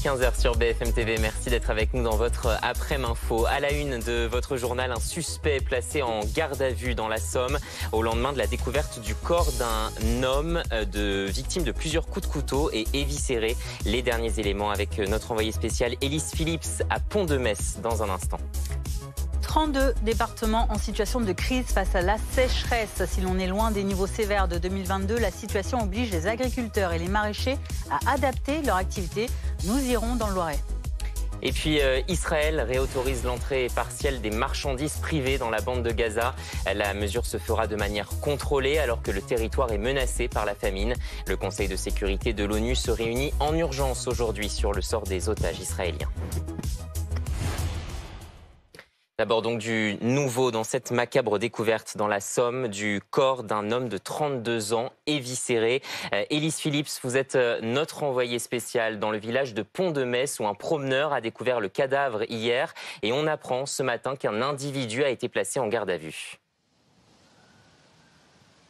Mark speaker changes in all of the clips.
Speaker 1: 15h sur BFM TV. Merci d'être avec nous dans votre après-midi info. À la une de votre journal, un suspect placé en garde à vue dans la Somme au lendemain de la découverte du corps d'un homme victime de plusieurs coups de couteau et éviscéré. Les derniers éléments avec notre envoyé spécial Élise Phillips à Pont-de-Metz dans un instant.
Speaker 2: 32 départements en situation de crise face à la sécheresse. Si l'on est loin des niveaux sévères de 2022, la situation oblige les agriculteurs et les maraîchers à adapter leur activité. Nous irons dans le Loiret.
Speaker 1: Et puis Israël réautorise l'entrée partielle des marchandises privées dans la bande de Gaza. La mesure se fera de manière contrôlée alors que le territoire est menacé par la famine. Le Conseil de sécurité de l'ONU se réunit en urgence aujourd'hui sur le sort des otages israéliens. D'abord donc du nouveau dans cette macabre découverte dans la Somme du corps d'un homme de 32 ans éviscéré. Élise Phillips, vous êtes notre envoyée spéciale dans le village de Pont-de-Metz où un promeneur a découvert le cadavre hier et on apprend ce matin qu'un individu a été placé en garde à vue.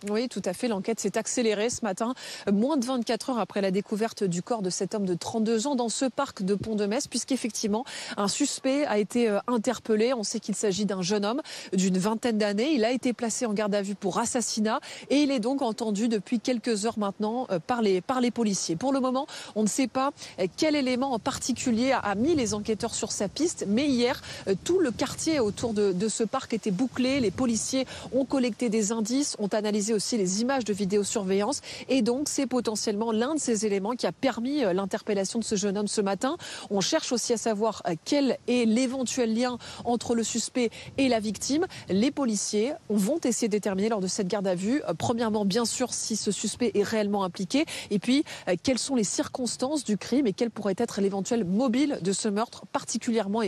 Speaker 3: Oui, tout à fait. L'enquête s'est accélérée ce matin, moins de 24 heures après la découverte du corps de cet homme de 32 ans dans ce parc de Pont-de-Metz, puisqu'effectivement, un suspect a été interpellé. On sait qu'il s'agit d'un jeune homme d'une vingtaine d'années. Il a été placé en garde à vue pour assassinat et il est donc entendu depuis quelques heures maintenant par les policiers. Pour le moment, on ne sait pas quel élément en particulier a mis les enquêteurs sur sa piste, mais hier, tout le quartier autour de ce parc était bouclé. Les policiers ont collecté des indices, ont analysé aussi les images de vidéosurveillance et donc c'est potentiellement l'un de ces éléments qui a permis l'interpellation de ce jeune homme ce matin. On cherche aussi à savoir quel est l'éventuel lien entre le suspect et la victime. Les policiers vont essayer de déterminer lors de cette garde à vue, premièrement bien sûr si ce suspect est réellement impliqué et puis quelles sont les circonstances du crime et quel pourrait être l'éventuel mobile de ce meurtre particulièrement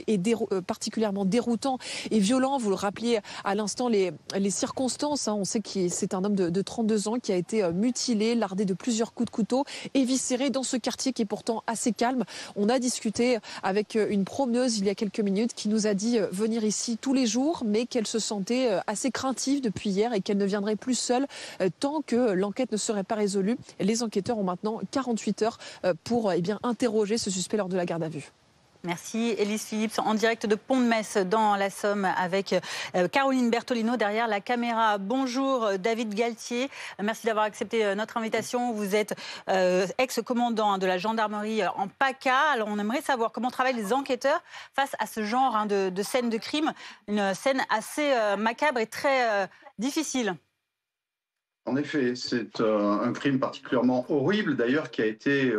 Speaker 3: déroutant et violent. Vous le rappeliez à l'instant les circonstances, on sait que c'est un homme de 32 ans qui a été mutilé, lardé de plusieurs coups de couteau, éviscéré dans ce quartier qui est pourtant assez calme. On a discuté avec une promeneuse il y a quelques minutes qui nous a dit venir ici tous les jours, mais qu'elle se sentait assez craintive depuis hier et qu'elle ne viendrait plus seule tant que l'enquête ne serait pas résolue. Les enquêteurs ont maintenant 48 heures pour interroger ce suspect lors de la garde à vue.
Speaker 2: Merci Élise Phillips en direct de Pont-de-Metz dans la Somme avec Caroline Bertolino derrière la caméra. Bonjour David Galtier, merci d'avoir accepté notre invitation. Vous êtes ex-commandant de la gendarmerie en PACA. Alors on aimerait savoir comment travaillent les enquêteurs face à ce genre de scène de crime, une scène assez macabre et très difficile.
Speaker 4: En effet, c'est un crime particulièrement horrible, d'ailleurs, qui a été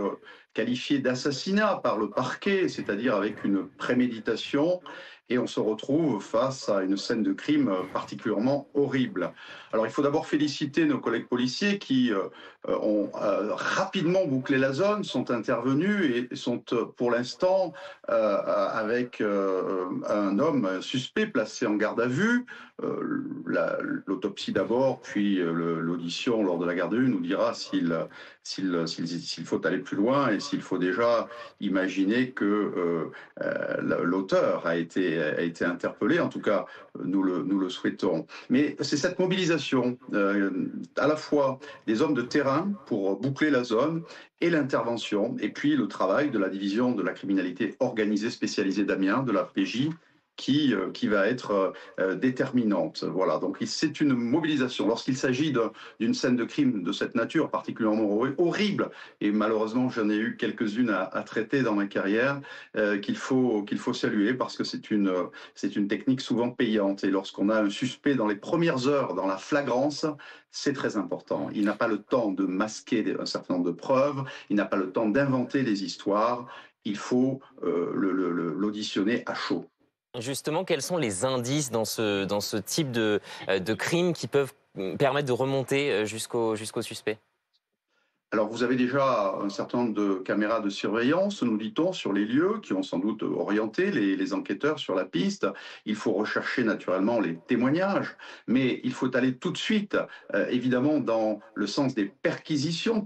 Speaker 4: qualifié d'assassinat par le parquet, c'est-à-dire avec une préméditation, et on se retrouve face à une scène de crime particulièrement horrible. Alors il faut d'abord féliciter nos collègues policiers qui ont rapidement bouclé la zone, sont intervenus et sont pour l'instant avec un homme suspect placé en garde à vue. L'autopsie d'abord, puis l'audition lors de la garde à vue nous dira s'il faut aller plus loin et s'il faut déjà imaginer que l'auteur a été interpellé. En tout cas, nous le souhaitons. Mais c'est cette mobilisation à la fois des hommes de terrain pour boucler la zone et l'intervention, et puis le travail de la division de la criminalité organisée spécialisée d'Amiens, de la PJ, qui va être déterminante. Voilà, donc c'est une mobilisation. Lorsqu'il s'agit d'une scène de crime de cette nature particulièrement horrible, et malheureusement j'en ai eu quelques-unes à traiter dans ma carrière, qu'il faut saluer parce que c'est une technique souvent payante. Et lorsqu'on a un suspect dans les premières heures, dans la flagrance, c'est très important. Il n'a pas le temps de masquer un certain nombre de preuves, il n'a pas le temps d'inventer des histoires, il faut l'auditionner à chaud.
Speaker 1: Justement, quels sont les indices dans ce type de crime qui peuvent permettre de remonter jusqu'au suspect ?
Speaker 4: Alors, vous avez déjà un certain nombre de caméras de surveillance, nous dit-on, sur les lieux, qui ont sans doute orienté les enquêteurs sur la piste. Il faut rechercher naturellement les témoignages, mais il faut aller tout de suite, évidemment, dans le sens des perquisitions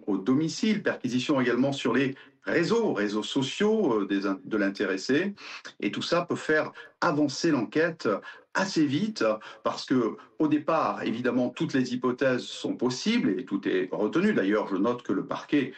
Speaker 4: au domicile, perquisitions également sur les réseaux sociaux de l'intéressé. Et tout ça peut faire avancer l'enquête assez vite parce que au départ, évidemment, toutes les hypothèses sont possibles et tout est retenu. D'ailleurs, je note que le parquet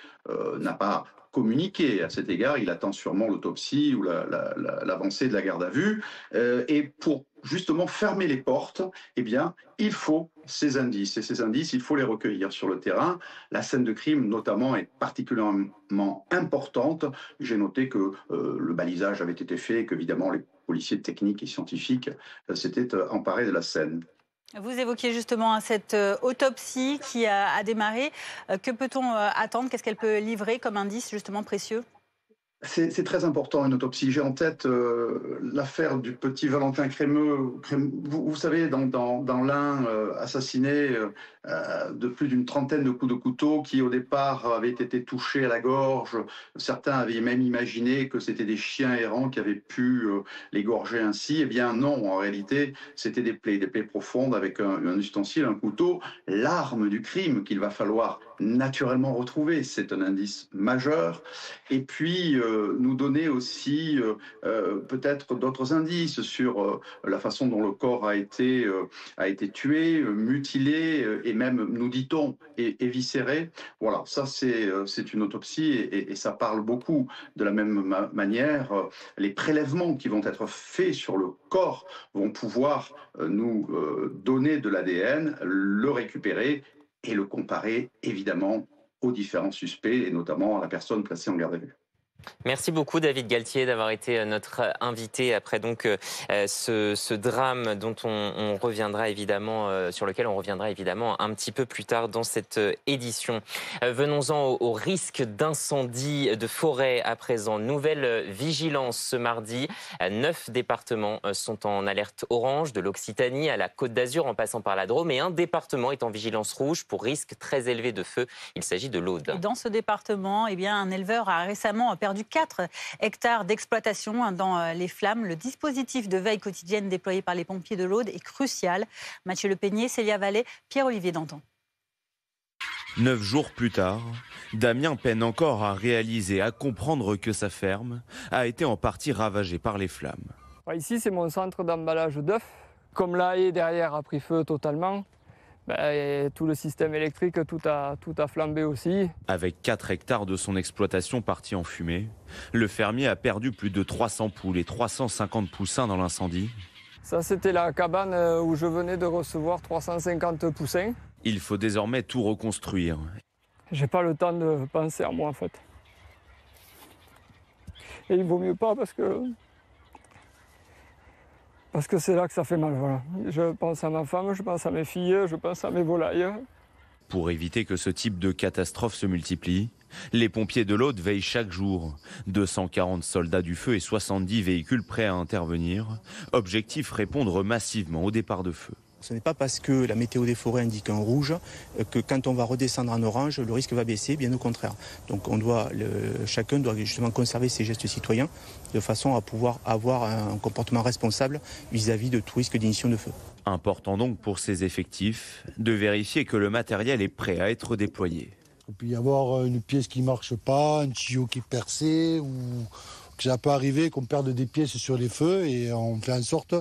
Speaker 4: n'a pas communiquer. À cet égard, il attend sûrement l'autopsie ou l'avancée de la garde à vue. Et pour justement fermer les portes, eh bien, il faut ces indices. Et ces indices, il faut les recueillir sur le terrain. La scène de crime, notamment, est particulièrement importante. J'ai noté que le balisage avait été fait et qu'évidemment, les policiers techniques et scientifiques s'étaient emparés de la scène.
Speaker 2: Vous évoquiez justement cette autopsie qui a démarré. Que peut-on attendre? Qu'est-ce qu'elle peut livrer comme indice justement précieux?
Speaker 4: C'est très important, une autopsie. J'ai en tête l'affaire du petit Valentin Crémeux. Vous savez, dans l'Ain, assassiné de plus d'une trentaine de coups de couteau qui, au départ, avaient été touchés à la gorge. Certains avaient même imaginé que c'était des chiens errants qui avaient pu l'égorger ainsi. Eh bien non, en réalité, c'était des plaies profondes avec un ustensile, un couteau. L'arme du crime qu'il va falloir naturellement retrouver, c'est un indice majeur. Et puis, nous donner aussi peut-être d'autres indices sur la façon dont le corps a été tué, mutilé et même, nous dit-on, éviscéré. Voilà, ça c'est une autopsie et ça parle beaucoup. De la même manière, les prélèvements qui vont être faits sur le corps vont pouvoir nous donner de l'ADN, le récupérer et le comparer évidemment aux différents suspects et notamment à la personne placée en garde à vue.
Speaker 1: Merci beaucoup David Galtier d'avoir été notre invité après donc ce drame dont on reviendra évidemment sur lequel on reviendra évidemment un petit peu plus tard dans cette édition. Venons-en au risque d'incendie de forêt à présent. Nouvelle vigilance ce mardi. 9 départements sont en alerte orange, de l'Occitanie à la Côte d'Azur en passant par la Drôme, et un département est en vigilance rouge pour risque très élevé de feu. Il s'agit de l'Aude.
Speaker 2: Et dans ce département, eh bien, un éleveur a récemment perdu 4 hectares d'exploitation dans les flammes. Le dispositif de veille quotidienne déployé par les pompiers de l'Aude est crucial. Mathieu Lepeigné, Célia Vallée, Pierre-Olivier Danton.
Speaker 5: 9 jours plus tard, Damien peine encore à réaliser, à comprendre que sa ferme a été en partie ravagée par les flammes.
Speaker 6: Ici, c'est mon centre d'emballage d'œufs. Comme la haie derrière a pris feu totalement, tout le système électrique, tout a flambé aussi. Avec
Speaker 5: 4 hectares de son exploitation partis en fumée, le fermier a perdu plus de 300 poules et 350 poussins dans l'incendie.
Speaker 6: Ça, c'était la cabane où je venais de recevoir 350 poussins.
Speaker 5: Il faut désormais tout reconstruire.
Speaker 6: J'ai pas le temps de penser à moi, en fait. Et il vaut mieux pas parce que c'est là que ça fait mal, voilà. Je pense à ma femme, je pense à mes filles, je pense à mes volailles.
Speaker 5: Pour éviter que ce type de catastrophe se multiplie, les pompiers de l'Aude veillent chaque jour. 240 soldats du feu et 70 véhicules prêts à intervenir. Objectif, répondre massivement au départ de feu.
Speaker 7: Ce n'est pas parce que la météo des forêts indique un rouge que quand on va redescendre en orange, le risque va baisser, bien au contraire. Donc chacun doit justement conserver ses gestes citoyens de façon à pouvoir avoir un comportement responsable vis-à-vis de tout risque d'initiation de feu.
Speaker 5: Important donc pour ces effectifs de vérifier que le matériel est prêt à être déployé.
Speaker 8: Il peut y avoir une pièce qui ne marche pas, un tuyau qui est percé, ou que ça peut arriver qu'on perde des pièces sur les feux et on fait en sorte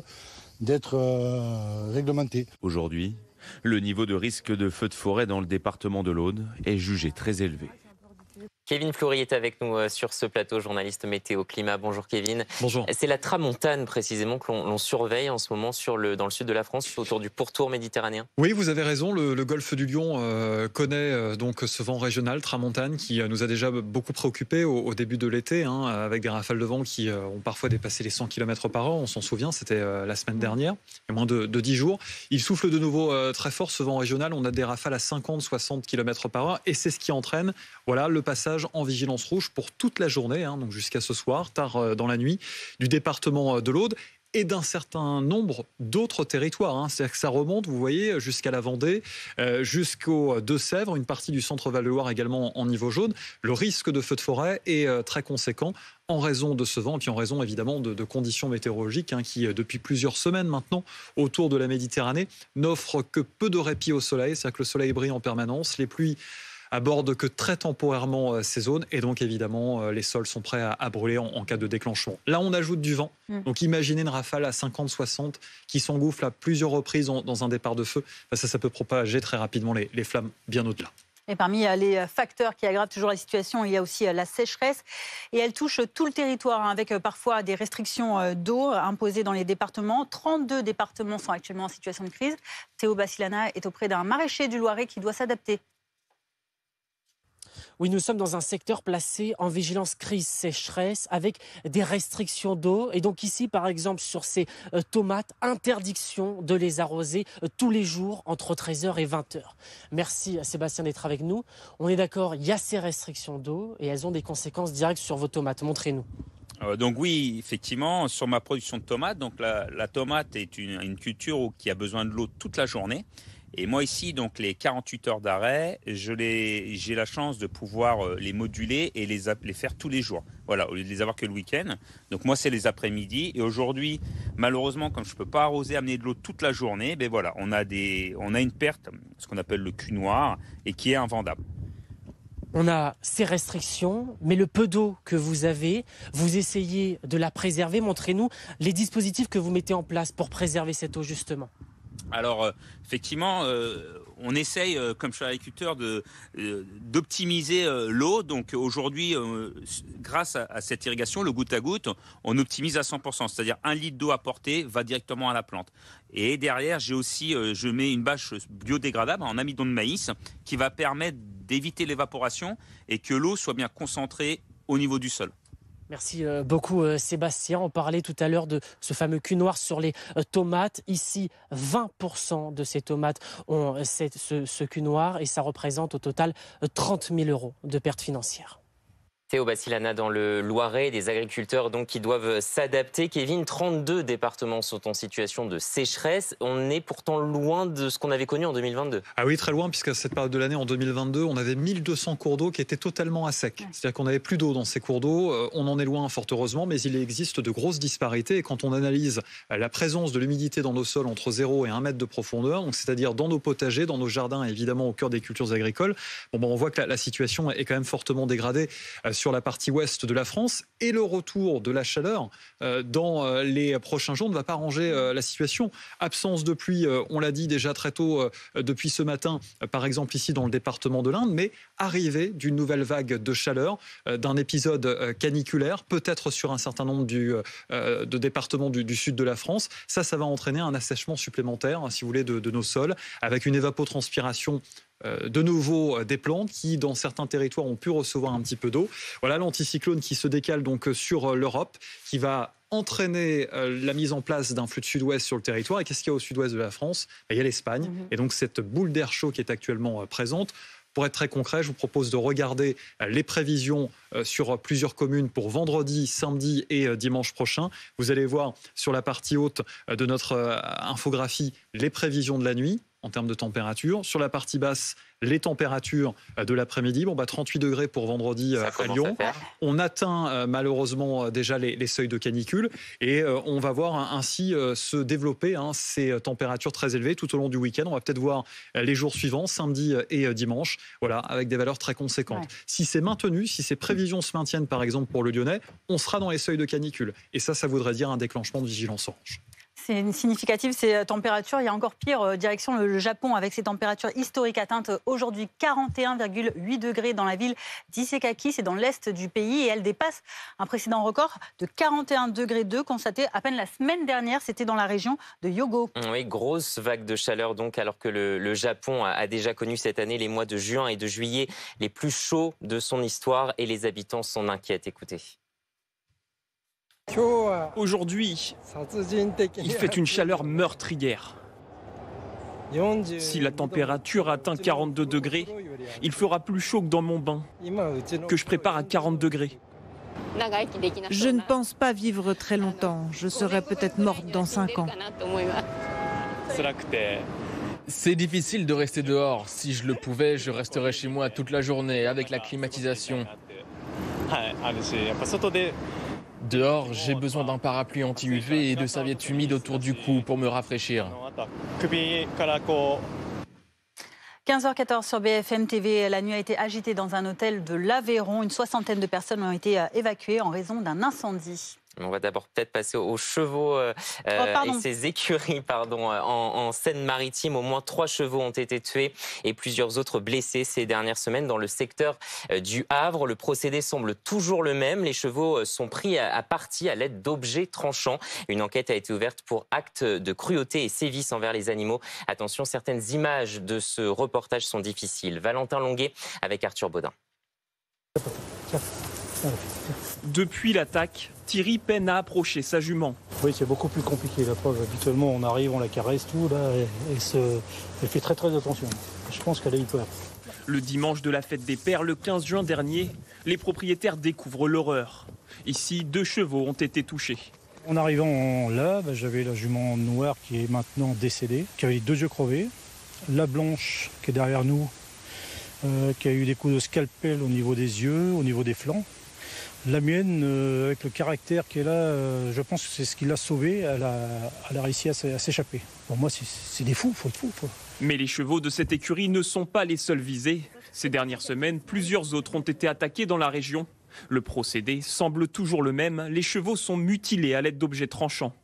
Speaker 8: d'être réglementé.
Speaker 5: Aujourd'hui, le niveau de risque de feu de forêt dans le département de l'Aude est jugé très élevé.
Speaker 1: Kevin Fleury est avec nous sur ce plateau, journaliste météo climat. Bonjour Kevin.
Speaker 9: Bonjour.
Speaker 1: C'est la tramontane précisément que l'on surveille en ce moment dans le sud de la France, autour du pourtour méditerranéen.
Speaker 9: Oui, vous avez raison. Le golfe du Lion connaît donc ce vent régional tramontane qui nous a déjà beaucoup préoccupés au début de l'été, avec des rafales de vent qui ont parfois dépassé les 100 km par heure. On s'en souvient, c'était la semaine dernière, il y a moins de 10 jours. Il souffle de nouveau très fort, ce vent régional. On a des rafales à 50-60 km par heure et c'est ce qui entraîne le passage en vigilance rouge pour toute la journée, donc jusqu'à ce soir, tard dans la nuit, du département de l'Aude et d'un certain nombre d'autres territoires. C'est-à-dire que ça remonte, vous voyez, jusqu'à la Vendée, jusqu'aux Deux-Sèvres, une partie du centre Val-de-Loire également en niveau jaune. Le risque de feu de forêt est très conséquent en raison de ce vent et puis en raison évidemment de conditions météorologiques qui, depuis plusieurs semaines maintenant, autour de la Méditerranée, n'offrent que peu de répit au soleil. C'est-à-dire que le soleil brille en permanence, les pluies aborde que très temporairement ces zones et donc évidemment les sols sont prêts à brûler en cas de déclenchement. Là on ajoute du vent, donc imaginez une rafale à 50-60 qui s'engouffle à plusieurs reprises dans un départ de feu. Ça peut propager très rapidement les flammes bien au-delà.
Speaker 2: Et parmi les facteurs qui aggravent toujours la situation, il y a aussi la sécheresse. Et elle touche tout le territoire, avec parfois des restrictions d'eau imposées dans les départements. 32 départements sont actuellement en situation de crise. Théo Bassilana est auprès d'un maraîcher du Loiret qui doit s'adapter.
Speaker 10: Oui, nous sommes dans un secteur placé en vigilance crise sécheresse avec des restrictions d'eau. Et donc ici, par exemple, sur ces tomates, interdiction de les arroser tous les jours entre 13h et 20h. Merci Sébastien d'être avec nous. On est d'accord, il y a ces restrictions d'eau et elles ont des conséquences directes sur vos tomates. Montrez-nous.
Speaker 11: Donc oui, effectivement, sur ma production de tomates, donc la tomate est une culture qui a besoin de l'eau toute la journée. Et moi ici, donc les 48 heures d'arrêt, j'ai la chance de pouvoir les moduler et les faire tous les jours. Voilà, au lieu de les avoir que le week-end. Donc moi, c'est les après-midi. Et aujourd'hui, malheureusement, comme je ne peux pas arroser, amener de l'eau toute la journée, ben voilà, on a une perte, ce qu'on appelle le cul noir, et qui est invendable.
Speaker 10: On a ces restrictions, mais le peu d'eau que vous avez, vous essayez de la préserver. Montrez-nous les dispositifs que vous mettez en place pour préserver cette eau, justement.
Speaker 11: Alors, effectivement, on essaye, comme je suis agriculteur, d'optimiser l'eau. Donc aujourd'hui, grâce à cette irrigation, le goutte à goutte, on optimise à 100%. C'est-à-dire 1 litre d'eau apportée va directement à la plante. Et derrière, je mets une bâche biodégradable en amidon de maïs qui va permettre d'éviter l'évaporation et que l'eau soit bien concentrée au niveau du sol.
Speaker 10: Merci beaucoup Sébastien. On parlait tout à l'heure de ce fameux cul noir sur les tomates. Ici, 20% de ces tomates ont ce cul noir et ça représente au total 30 000 € de pertes financières.
Speaker 1: Théo Bassilana dans le Loiret, des agriculteurs donc qui doivent s'adapter. Kevin, 32 départements sont en situation de sécheresse. On est pourtant loin de ce qu'on avait connu en 2022.
Speaker 9: Ah oui, très loin, puisqu'à cette période de l'année, en 2022, on avait 1200 cours d'eau qui étaient totalement à sec. C'est-à-dire qu'on n'avait plus d'eau dans ces cours d'eau. On en est loin, fort heureusement, mais il existe de grosses disparités. Et quand on analyse la présence de l'humidité dans nos sols entre 0 et 1 mètre de profondeur, donc c'est-à-dire dans nos potagers, dans nos jardins, évidemment au cœur des cultures agricoles, on voit que la situation est quand même fortement dégradée sur la partie ouest de la France, et le retour de la chaleur dans les prochains jours ne va pas arranger la situation. Absence de pluie, on l'a dit déjà très tôt depuis ce matin, par exemple ici dans le département de l'Inde, mais arrivée d'une nouvelle vague de chaleur, d'un épisode caniculaire, peut-être sur un certain nombre de départements du sud de la France. Ça va entraîner un assèchement supplémentaire, si vous voulez, de nos sols, avec une évapotranspiration de nouveau des plantes qui, dans certains territoires, ont pu recevoir un petit peu d'eau. Voilà l'anticyclone qui se décale donc sur l'Europe, qui va entraîner la mise en place d'un flux de sud-ouest sur le territoire. Et qu'est-ce qu'il y a au sud-ouest de la France ? Il y a l'Espagne. Et donc cette boule d'air chaud qui est actuellement présente. Pour être très concret, je vous propose de regarder les prévisions sur plusieurs communes pour vendredi, samedi et dimanche prochain. Vous allez voir sur la partie haute de notre infographie les prévisions de la nuit en termes de température. Sur la partie basse, les températures de l'après-midi. 38 degrés pour vendredi à Lyon. On atteint malheureusement déjà les seuils de canicule et on va voir ainsi se développer ces températures très élevées tout au long du week-end. On va peut-être voir les jours suivants, samedi et dimanche, voilà, avec des valeurs très conséquentes. Ouais. Si c'est maintenu, si ces prévisions se maintiennent par exemple pour le Lyonnais, on sera dans les seuils de canicule. Et ça voudrait dire un déclenchement de vigilance orange.
Speaker 2: C'est significatif ces températures. Il y a encore pire, direction le Japon avec ces températures historiques atteintes aujourd'hui 41,8 degrés dans la ville d'Isekaki, c'est dans l'est du pays et elle dépasse un précédent record de 41 degrés 2 constaté à peine la semaine dernière, c'était dans la région de Hyogo.
Speaker 1: Oui, grosse vague de chaleur donc alors que le Japon a déjà connu cette année les mois de juin et de juillet les plus chauds de son histoire et les habitants sont inquiets. Écoutez.
Speaker 12: Aujourd'hui, il fait une chaleur meurtrière. Si la température atteint 42 degrés, il fera plus chaud que dans mon bain, que je prépare à 40 degrés.
Speaker 13: Je ne pense pas vivre très longtemps. Je serai peut-être morte dans 5 ans.
Speaker 14: C'est difficile de rester dehors. Si je le pouvais, je resterais chez moi toute la journée avec la climatisation. Dehors, j'ai besoin d'un parapluie anti-UV et de serviettes humides autour du cou pour me rafraîchir.
Speaker 2: 15h14 sur BFM TV. La nuit a été agitée dans un hôtel de l'Aveyron. Une soixantaine de personnes ont été évacuées en raison d'un incendie.
Speaker 1: On va d'abord peut-être passer aux chevaux et ses écuries en Seine-Maritime. Au moins 3 chevaux ont été tués et plusieurs autres blessés ces dernières semaines dans le secteur du Havre. Le procédé semble toujours le même. Les chevaux sont pris à partie à l'aide d'objets tranchants. Une enquête a été ouverte pour actes de cruauté et sévices envers les animaux. Attention, certaines images de ce reportage sont difficiles. Valentin Longuet avec Arthur Baudin.
Speaker 12: Depuis l'attaque, Thierry peine à approcher sa jument.
Speaker 15: Oui, c'est beaucoup plus compliqué. La preuve, habituellement, on arrive, on la caresse, tout, là, elle fait très très attention. Je pense qu'elle a eu peur.
Speaker 12: Le dimanche de la fête des pères, le 15 juin dernier, les propriétaires découvrent l'horreur. Ici, 2 chevaux ont été touchés.
Speaker 15: En arrivant là, j'avais la jument noire qui est maintenant décédée, qui avait les 2 yeux crevés. La blanche qui est derrière nous, qui a eu des coups de scalpel au niveau des yeux, au niveau des flancs. La mienne, avec le caractère qu'elle a, je pense que c'est ce qui l'a sauvée. Elle a réussi à s'échapper. Pour moi, c'est des fous, faut être fou.
Speaker 12: Mais les chevaux de cette écurie ne sont pas les seuls visés. Ces dernières semaines, plusieurs autres ont été attaqués dans la région. Le procédé semble toujours le même. Les chevaux sont mutilés à l'aide d'objets tranchants.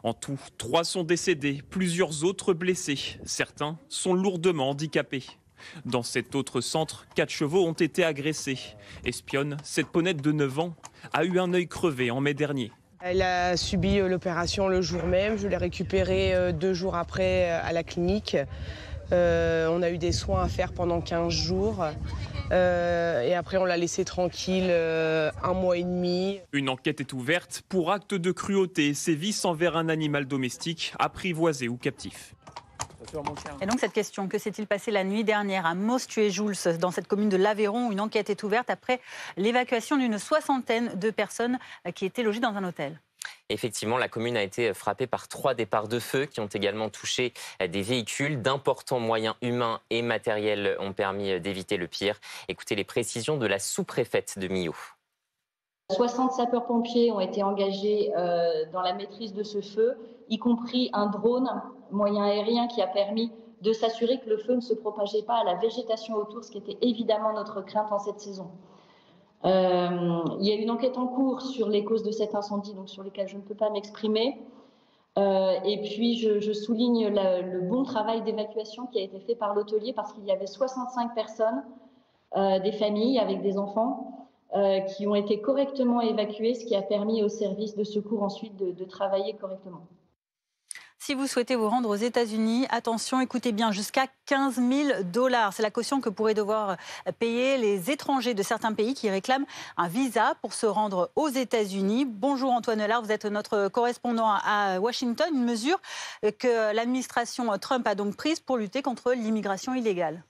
Speaker 12: En tout, 3 sont décédés, plusieurs autres blessés. Certains sont lourdement handicapés. Dans cet autre centre, 4 chevaux ont été agressés. Espionne, cette ponette de 9 ans, a eu un œil crevé en mai dernier.
Speaker 16: Elle a subi l'opération le jour même. Je l'ai récupérée 2 jours après à la clinique. On a eu des soins à faire pendant 15 jours. Et après, on l'a laissée tranquille 1 mois et demi.
Speaker 12: Une enquête est ouverte pour acte de cruauté et sévices envers un animal domestique, apprivoisé ou captif.
Speaker 2: Et donc cette question, que s'est-il passé la nuit dernière à Mostuet-Jouls, dans cette commune de l'Aveyron? Une enquête est ouverte après l'évacuation d'une 60aine de personnes qui étaient logées dans un hôtel.
Speaker 1: Effectivement, la commune a été frappée par 3 départs de feu qui ont également touché des véhicules. D'importants moyens humains et matériels ont permis d'éviter le pire. Écoutez les précisions de la sous-préfète de Millau.
Speaker 17: 60 sapeurs-pompiers ont été engagés dans la maîtrise de ce feu, y compris un drone, moyen aérien, qui a permis de s'assurer que le feu ne se propageait pas à la végétation autour, ce qui était évidemment notre crainte en cette saison. Il y a une enquête en cours sur les causes de cet incendie, donc sur lesquelles je ne peux pas m'exprimer. Et puis je souligne le bon travail d'évacuation qui a été fait par l'hôtelier, parce qu'il y avait 65 personnes, des familles avec des enfants, qui ont été correctement évacuées, ce qui a permis aux services de secours ensuite de travailler correctement.
Speaker 2: Si vous souhaitez vous rendre aux États-Unis, attention, écoutez bien, jusqu'à 15 000 $. C'est la caution que pourraient devoir payer les étrangers de certains pays qui réclament un visa pour se rendre aux États-Unis. Bonjour Antoine Lard, vous êtes notre correspondant à Washington. Une mesure que l'administration Trump a donc prise pour lutter contre l'immigration illégale.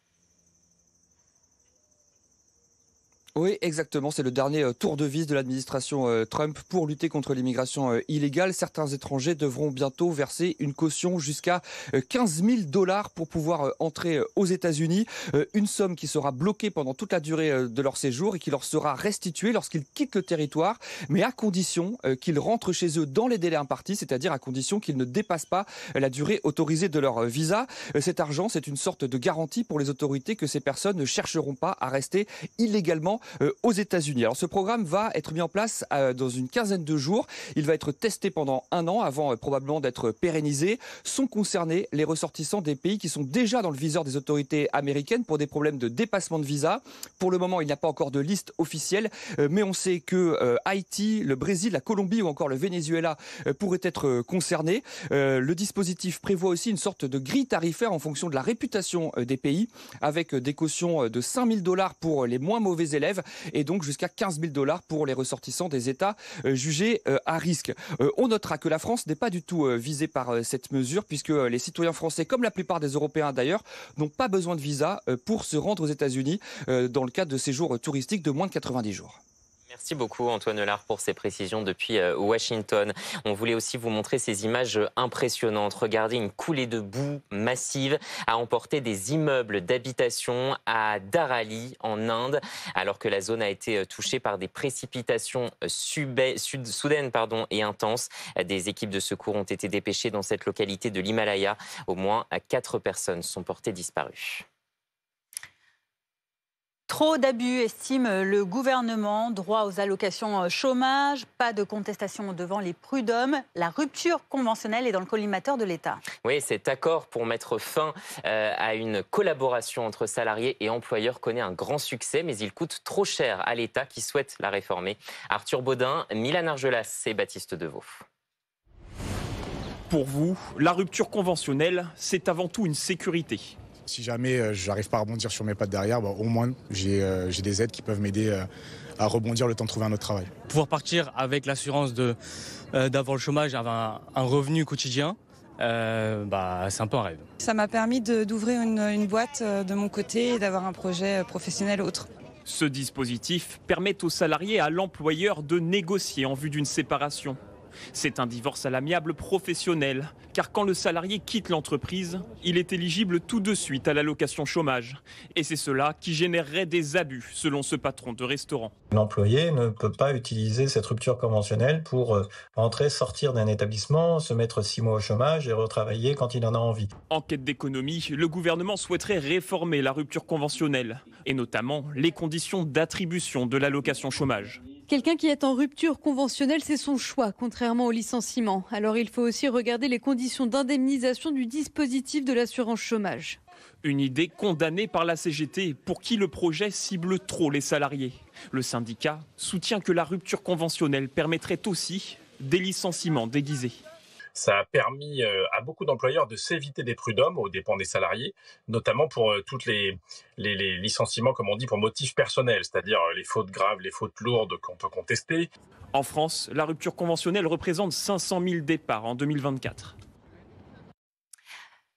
Speaker 18: Oui, exactement. C'est le dernier tour de vis de l'administration Trump pour lutter contre l'immigration illégale. Certains étrangers devront bientôt verser une caution jusqu'à 15 000 $ pour pouvoir entrer aux États-Unis. Une somme qui sera bloquée pendant toute la durée de leur séjour et qui leur sera restituée lorsqu'ils quittent le territoire, mais à condition qu'ils rentrent chez eux dans les délais impartis, c'est-à-dire à condition qu'ils ne dépassent pas la durée autorisée de leur visa. Cet argent, c'est une sorte de garantie pour les autorités que ces personnes ne chercheront pas à rester illégalement aux États-Unis. Alors ce programme va être mis en place dans une quinzaine de jours. Il va être testé pendant 1 an avant probablement d'être pérennisé. Sont concernés les ressortissants des pays qui sont déjà dans le viseur des autorités américaines pour des problèmes de dépassement de visa. Pour le moment, il n'y a pas encore de liste officielle, mais on sait que Haïti, le Brésil, la Colombie ou encore le Venezuela pourraient être concernés. Le dispositif prévoit aussi une sorte de grille tarifaire en fonction de la réputation des pays, avec des cautions de 5 000 $ pour les moins mauvais élèves et donc jusqu'à 15 000 $ pour les ressortissants des États jugés à risque. On notera que la France n'est pas du tout visée par cette mesure, puisque les citoyens français, comme la plupart des Européens d'ailleurs, n'ont pas besoin de visa pour se rendre aux États-Unis dans le cadre de séjours touristiques de moins de 90 jours.
Speaker 1: Merci beaucoup Antoine Lard pour ces précisions depuis Washington. On voulait aussi vous montrer ces images impressionnantes. Regardez, une coulée de boue massive a emporté des immeubles d'habitation à Darali en Inde, alors que la zone a été touchée par des précipitations soudaines et intenses. Des équipes de secours ont été dépêchées dans cette localité de l'Himalaya. Au moins 4 personnes sont portées disparues.
Speaker 2: Trop d'abus, estime le gouvernement. Droit aux allocations chômage, pas de contestation devant les prud'hommes. La rupture conventionnelle est dans le collimateur de l'État.
Speaker 1: Oui, cet accord pour mettre fin à une collaboration entre salariés et employeurs connaît un grand succès, mais il coûte trop cher à l'État qui souhaite la réformer. Arthur Baudin, Milan Argelas et Baptiste Deveau.
Speaker 12: Pour vous, la rupture conventionnelle, c'est avant tout une sécurité.
Speaker 19: Si jamais je n'arrive pas à rebondir sur mes pattes derrière, au moins j'ai des aides qui peuvent m'aider à rebondir le temps de trouver un autre travail.
Speaker 20: Pouvoir partir avec l'assurance d'avoir le chômage, avoir un revenu quotidien, c'est un peu un rêve.
Speaker 21: Ça m'a permis d'ouvrir une boîte de mon côté et d'avoir un projet professionnel autre.
Speaker 12: Ce dispositif permet aux salariés et à l'employeur de négocier en vue d'une séparation. C'est un divorce à l'amiable professionnel, car quand le salarié quitte l'entreprise, il est éligible tout de suite à l'allocation chômage. Et c'est cela qui générerait des abus, selon ce patron de restaurant.
Speaker 22: L'employé ne peut pas utiliser cette rupture conventionnelle pour entrer, sortir d'un établissement, se mettre 6 mois au chômage et retravailler quand il en a envie.
Speaker 12: En quête d'économie, le gouvernement souhaiterait réformer la rupture conventionnelle, et notamment les conditions d'attribution de l'allocation chômage.
Speaker 23: Quelqu'un qui est en rupture conventionnelle, c'est son choix, contrairement au licenciement. Alors il faut aussi regarder les conditions d'indemnisation du dispositif de l'assurance chômage.
Speaker 12: Une idée condamnée par la CGT, pour qui le projet cible trop les salariés. Le syndicat soutient que la rupture conventionnelle permettrait aussi des licenciements déguisés.
Speaker 24: Ça a permis à beaucoup d'employeurs de s'éviter des prud'hommes aux dépens des salariés, notamment pour tous les licenciements, comme on dit, pour motifs personnels, c'est-à-dire les fautes graves, les fautes lourdes qu'on peut contester.
Speaker 12: En France, la rupture conventionnelle représente 500 000 départs en 2024.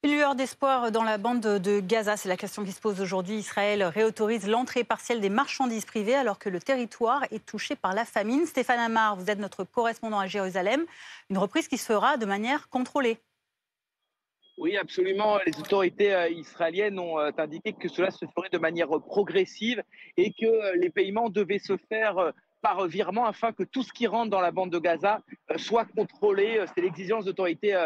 Speaker 2: Une lueur d'espoir dans la bande de Gaza, c'est la question qui se pose aujourd'hui. Israël réautorise l'entrée partielle des marchandises privées alors que le territoire est touché par la famine. Stéphane Amar, vous êtes notre correspondant à Jérusalem. Une reprise qui se fera de manière contrôlée.
Speaker 25: Oui, absolument. Les autorités israéliennes ont indiqué que cela se ferait de manière progressive et que les paiements devaient se faire par virement afin que tout ce qui rentre dans la bande de Gaza soit contrôlé. C'est l'exigence des autorités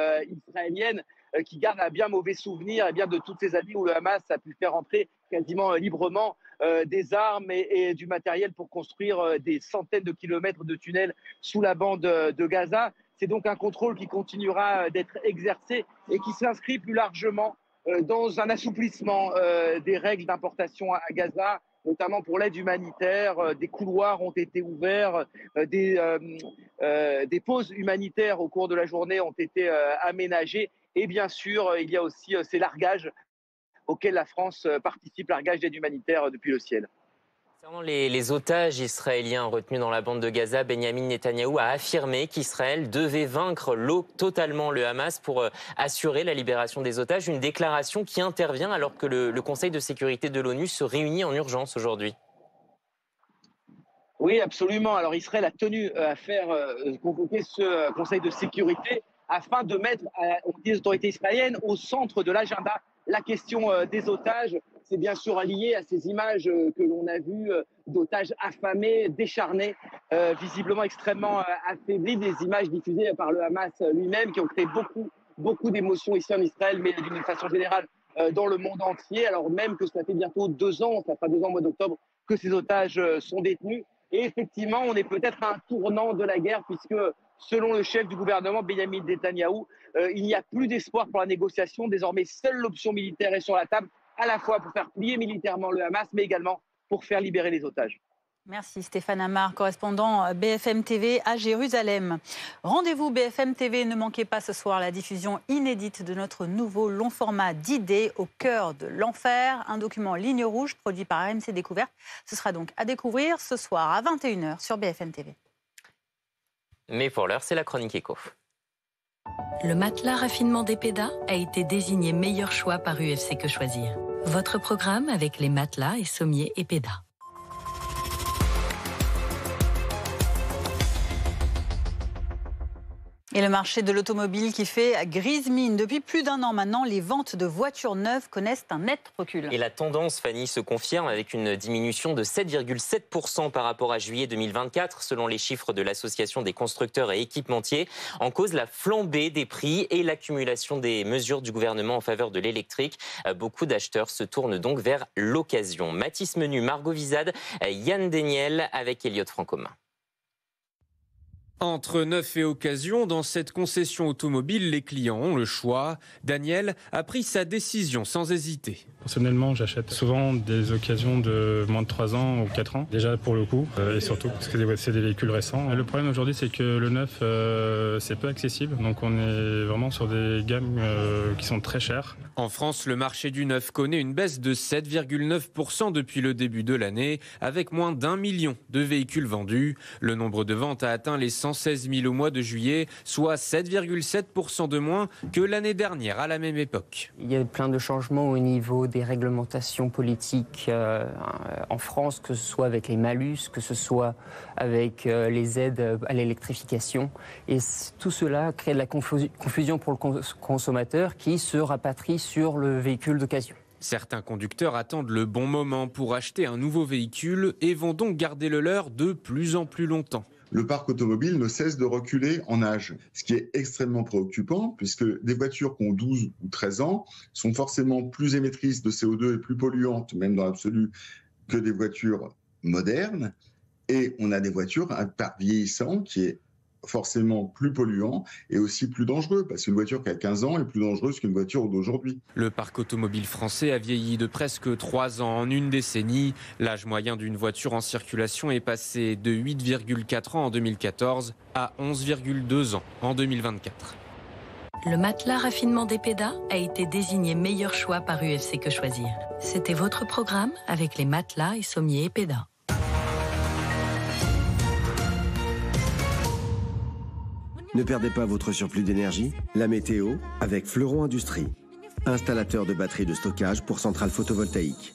Speaker 25: israéliennes qui garde un bien mauvais souvenir de toutes ces années où le Hamas a pu faire entrer quasiment librement des armes et du matériel pour construire des centaines de kilomètres de tunnels sous la bande de Gaza. C'est donc un contrôle qui continuera d'être exercé et qui s'inscrit plus largement dans un assouplissement des règles d'importation à Gaza, notamment pour l'aide humanitaire. Des couloirs ont été ouverts, des pauses humanitaires au cours de la journée ont été aménagées. Et bien sûr, il y a aussi ces largages auxquels la France participe, largage d'aide humanitaire depuis le ciel.
Speaker 1: Concernant les otages israéliens retenus dans la bande de Gaza, Benyamin Netanyahou a affirmé qu'Israël devait vaincre totalement le Hamas pour assurer la libération des otages. Une déclaration qui intervient alors que le Conseil de sécurité de l'ONU se réunit en urgence aujourd'hui.
Speaker 25: Oui, absolument. Alors Israël a tenu à faire convoquer ce Conseil de sécurité afin de mettre les autorités israéliennes au centre de l'agenda. La question des otages, c'est bien sûr lié à ces images que l'on a vues d'otages affamés, décharnés, visiblement extrêmement affaiblis, des images diffusées par le Hamas lui-même qui ont créé beaucoup d'émotions ici en Israël, mais d'une façon générale dans le monde entier, alors même que ça fait bientôt 2 ans, ça fera 2 ans au mois d'octobre, que ces otages sont détenus. Et effectivement, on est peut-être à un tournant de la guerre puisque, selon le chef du gouvernement, Benyamin Netanyahou, il n'y a plus d'espoir pour la négociation. Désormais, seule l'option militaire est sur la table, à la fois pour faire plier militairement le Hamas, mais également pour faire libérer les otages.
Speaker 2: Merci Stéphane Amar, correspondant BFM TV à Jérusalem. Rendez-vous BFM TV, ne manquez pas ce soir la diffusion inédite de notre nouveau long format d'idées au cœur de l'enfer, un document ligne rouge produit par RMC Découverte. Ce sera donc à découvrir ce soir à 21h sur BFM TV.
Speaker 1: Mais pour l'heure, c'est la chronique éco.
Speaker 26: Le matelas raffinement d'Epeda a été désigné meilleur choix par UFC Que Choisir. Votre programme avec les matelas et sommiers Epeda.
Speaker 2: Et le marché de l'automobile qui fait grise mine. Depuis plus d'un an maintenant, les ventes de voitures neuves connaissent un net recul.
Speaker 1: Et la tendance, Fanny, se confirme avec une diminution de 7,7% par rapport à juillet 2024, selon les chiffres de l'Association des constructeurs et équipementiers. En cause, la flambée des prix et l'accumulation des mesures du gouvernement en faveur de l'électrique. Beaucoup d'acheteurs se tournent donc vers l'occasion. Mathis Menu, Margot Vizade, Yann Deniel avec Elliott Francomain.
Speaker 3: Entre neuf et occasion, dans cette concession automobile, les clients ont le choix. Daniel a pris sa décision sans hésiter.
Speaker 4: Personnellement, j'achète souvent des occasions de moins de 3 ans ou 4 ans, déjà pour le coup, et surtout parce que c'est des véhicules récents. Et le problème aujourd'hui, c'est que le neuf, c'est peu accessible, donc on est vraiment sur des gammes qui sont très chères.
Speaker 3: En France, le marché du neuf connaît une baisse de 7,9% depuis le début de l'année, avec moins d'1 million de véhicules vendus. Le nombre de ventes a atteint les 116 000 au mois de juillet, soit 7,7% de moins que l'année dernière à la même époque.
Speaker 5: Il y a plein de changements au niveau des réglementations politiques en France, que ce soit avec les malus, que ce soit avec les aides à l'électrification. Et tout cela crée de la confusion pour le consommateur qui se rapatrie sur le véhicule d'occasion.
Speaker 3: Certains conducteurs attendent le bon moment pour acheter un nouveau véhicule et vont donc garder le leur de plus en plus longtemps.
Speaker 6: Le parc automobile ne cesse de reculer en âge, ce qui est extrêmement préoccupant puisque des voitures qui ont 12 ou 13 ans sont forcément plus émettrices de CO2 et plus polluantes, même dans l'absolu, que des voitures modernes. Et on a des voitures, un parc vieillissant qui est forcément plus polluant et aussi plus dangereux, parce qu'une voiture qui a 15 ans est plus dangereuse qu'une voiture d'aujourd'hui.
Speaker 3: Le parc automobile français a vieilli de presque 3 ans en une décennie. L'âge moyen d'une voiture en circulation est passé de 8,4 ans en 2014 à 11,2 ans en 2024.
Speaker 26: Le matelas raffinement d'Epeda a été désigné meilleur choix par UFC Que Choisir. C'était votre programme avec les matelas et sommiers Epeda.
Speaker 7: Ne perdez pas votre surplus d'énergie. La météo avec Fleuron Industrie, installateur de batteries de stockage pour centrales photovoltaïques.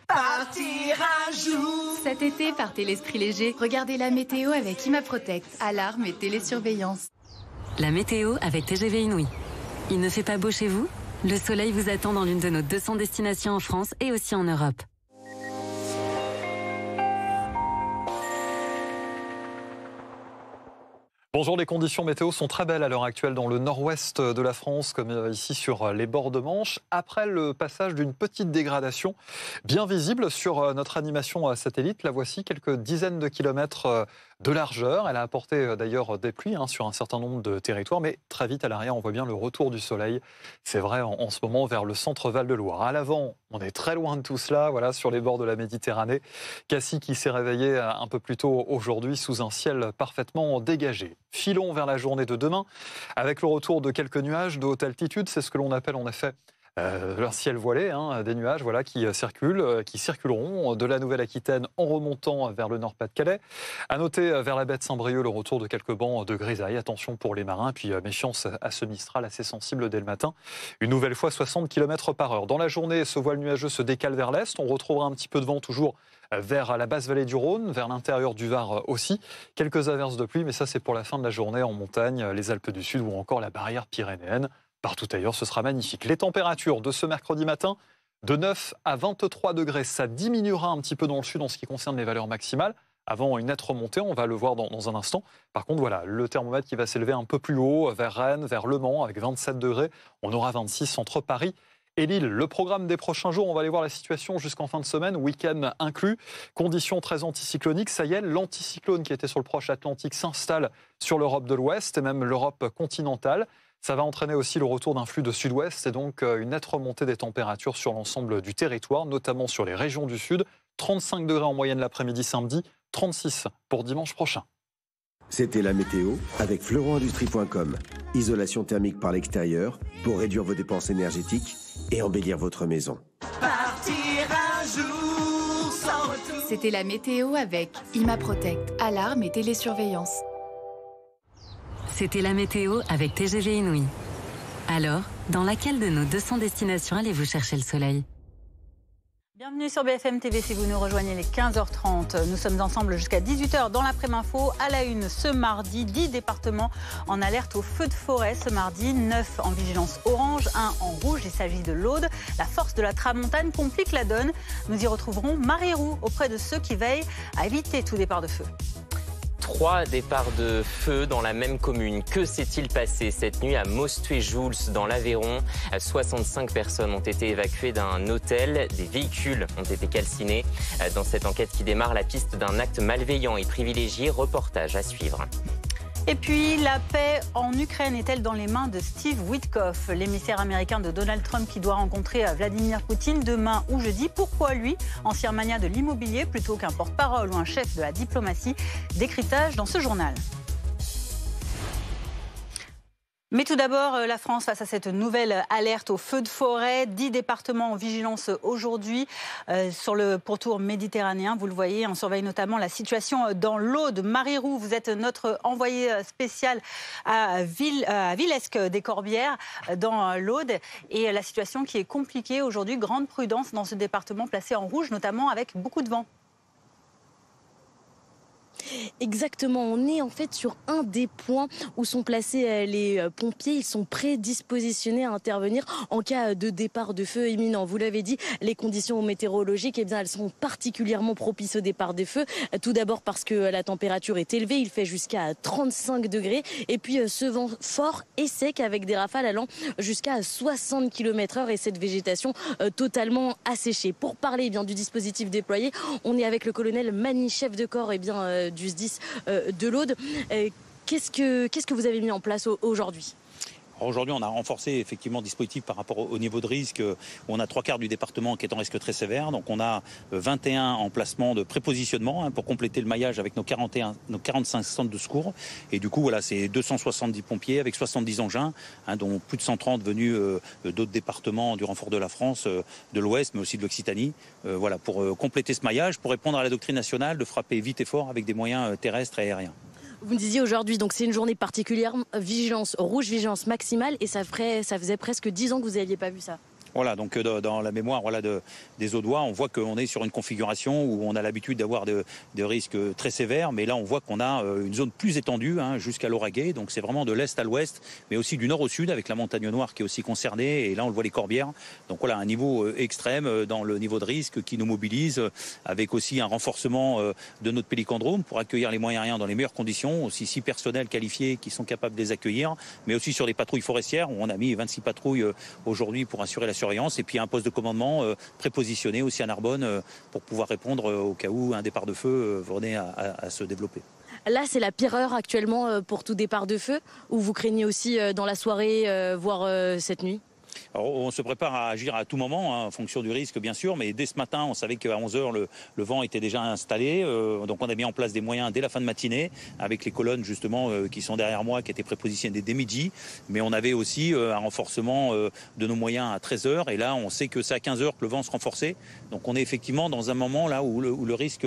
Speaker 8: Partir un jour. Cet été, partez l'esprit léger. Regardez la météo avec ImaProtect. Alarme et télésurveillance.
Speaker 26: La météo avec TGV Inouï. Il ne fait pas beau chez vous? Le soleil vous attend dans l'une de nos 200 destinations en France et aussi en Europe.
Speaker 9: Bonjour, les conditions météo sont très belles à l'heure actuelle dans le nord-ouest de la France, comme ici sur les bords de Manche, après le passage d'une petite dégradation bien visible sur notre animation satellite. La voici, quelques dizaines de kilomètres de largeur. Elle a apporté d'ailleurs des pluies sur un certain nombre de territoires, mais très vite à l'arrière, on voit bien le retour du soleil. C'est vrai en ce moment vers le centre Val-de-Loire. À l'avant, on est très loin de tout cela, voilà, sur les bords de la Méditerranée. Cassis qui s'est réveillé un peu plus tôt aujourd'hui sous un ciel parfaitement dégagé. Filons vers la journée de demain avec le retour de quelques nuages de haute altitude. C'est ce que l'on appelle en effet un ciel voilé, des nuages qui circuleront de la Nouvelle-Aquitaine en remontant vers le Nord-Pas-de-Calais. À noter vers la baie de Saint-Brieuc le retour de quelques bancs de grisaille. Attention pour les marins, puis méfiance à ce Mistral assez sensible dès le matin. Une nouvelle fois 60 km/h. Dans la journée, ce voile nuageux se décale vers l'est. On retrouvera un petit peu de vent toujours vers la basse vallée du Rhône, vers l'intérieur du Var aussi. Quelques averses de pluie, mais ça c'est pour la fin de la journée en montagne, les Alpes du Sud ou encore la barrière pyrénéenne. Partout ailleurs, ce sera magnifique. Les températures de ce mercredi matin, de 9 à 23 degrés. Ça diminuera un petit peu dans le sud en ce qui concerne les valeurs maximales. Avant une nette remontée, on va le voir dans un instant. Par contre, voilà, le thermomètre qui va s'élever un peu plus haut, vers Rennes, vers Le Mans, avec 27 degrés. On aura 26 entre Paris et Lille. Le programme des prochains jours, on va aller voir la situation jusqu'en fin de semaine, week-end inclus. Conditions très anticycloniques. Ça y est, l'anticyclone qui était sur le proche Atlantique s'installe sur l'Europe de l'Ouest et même l'Europe continentale. Ça va entraîner aussi le retour d'un flux de sud-ouest et donc une nette remontée des températures sur l'ensemble du territoire, notamment sur les régions du sud. 35 degrés en moyenne l'après-midi samedi, 36 pour dimanche prochain.
Speaker 7: C'était la météo avec fleuronindustrie.com. Isolation thermique par l'extérieur pour réduire vos dépenses énergétiques et embellir votre maison.
Speaker 8: Partir un jour sans retour. C'était la météo avec ImaProtect. Alarme et télésurveillance.
Speaker 26: C'était la météo avec TGV Inouï. Alors, dans laquelle de nos 200 destinations allez-vous chercher le soleil?
Speaker 2: Bienvenue sur BFM TV si vous nous rejoignez les 15h30. Nous sommes ensemble jusqu'à 18h dans l'après-info. À la une ce mardi, 10 départements en alerte au feu de forêt. Ce mardi, 9 en vigilance orange, 1 en rouge. Il s'agit de l'Aude. La force de la tramontane complique la donne. Nous y retrouverons Marie Roux auprès de ceux qui veillent à éviter tout départ de feu.
Speaker 1: 3 départs de feu dans la même commune. Que s'est-il passé cette nuit à Mostuet-Jouls dans l'Aveyron? 65 personnes ont été évacuées d'un hôtel. Des véhicules ont été calcinés. Dans cette enquête qui démarre, la piste d'un acte malveillant et privilégié. Reportage à suivre.
Speaker 2: Et puis, la paix en Ukraine est-elle dans les mains de Steve Witkoff, l'émissaire américain de Donald Trump qui doit rencontrer Vladimir Poutine demain ou jeudi? Pourquoi lui, ancien magnat de l'immobilier, plutôt qu'un porte-parole ou un chef de la diplomatie? Décryptage dans ce journal. Mais tout d'abord, la France face à cette nouvelle alerte au feu de forêt. 10 départements en vigilance aujourd'hui sur le pourtour méditerranéen. Vous le voyez, on surveille notamment la situation dans l'Aude. Marie Roux, vous êtes notre envoyée spéciale à Villesque des Corbières dans l'Aude. Et la situation qui est compliquée aujourd'hui, grande prudence dans ce département placé en rouge, notamment avec beaucoup de vent.
Speaker 10: Exactement, on est en fait sur un des points où sont placés les pompiers. Ils sont prédispositionnés à intervenir en cas de départ de feu imminent. Vous l'avez dit, les conditions météorologiques, eh bien, elles sont particulièrement propices au départ des feux. Tout d'abord parce que la température est élevée, il fait jusqu'à 35 degrés. Et puis ce vent fort et sec avec des rafales allant jusqu'à 60 km/h et cette végétation totalement asséchée. Pour parler du dispositif déployé, on est avec le colonel Mani, chef de corps du SDIS de l'Aude. Qu'est-ce que vous avez mis en place aujourd'hui ?
Speaker 11: Aujourd'hui, on a renforcé effectivement le dispositif par rapport au niveau de risque. On a 3/4 du département qui est en risque très sévère. Donc on a 21 emplacements de prépositionnement pour compléter le maillage avec nos 45 centres de secours. Et du coup, voilà, c'est 270 pompiers avec 70 engins, dont plus de 130 venus d'autres départements du renfort de la France, de l'Ouest, mais aussi de l'Occitanie. Voilà, pour compléter ce maillage, pour répondre à la doctrine nationale de frapper vite et fort avec des moyens terrestres et aériens.
Speaker 10: Vous me disiez aujourd'hui, donc c'est une journée particulière, vigilance rouge, vigilance maximale, et ça faisait presque 10 ans que vous n'aviez pas vu ça.
Speaker 11: Voilà, donc dans la mémoire des Audois, on voit qu'on est sur une configuration où on a l'habitude d'avoir de risques très sévères, mais là on voit qu'on a une zone plus étendue jusqu'à l'Auragais, donc c'est vraiment de l'est à l'ouest, mais aussi du nord au sud avec la montagne noire qui est aussi concernée, et là on le voit les Corbières. Donc voilà, un niveau extrême dans le niveau de risque qui nous mobilise, avec aussi un renforcement de notre pélicandrome pour accueillir les moyens aériens dans les meilleures conditions, aussi 6 personnels qualifiés qui sont capables de les accueillir, mais aussi sur les patrouilles forestières où on a mis 26 patrouilles aujourd'hui pour assurer la surveillance, et puis un poste de commandement prépositionné aussi à Narbonne pour pouvoir répondre au cas où un départ de feu venait à se développer.
Speaker 10: Là, c'est la pire heure actuellement pour tout départ de feu, ou vous craignez aussi dans la soirée, voire cette nuit ?
Speaker 11: Alors, on se prépare à agir à tout moment, en fonction du risque bien sûr, mais dès ce matin, on savait qu'à 11h, le vent était déjà installé. Donc on a mis en place des moyens dès la fin de matinée, avec les colonnes justement qui sont derrière moi, qui étaient prépositionnées dès midi. Mais on avait aussi un renforcement de nos moyens à 13h. Et là, on sait que c'est à 15h que le vent se renforçait. Donc on est effectivement dans un moment là où le risque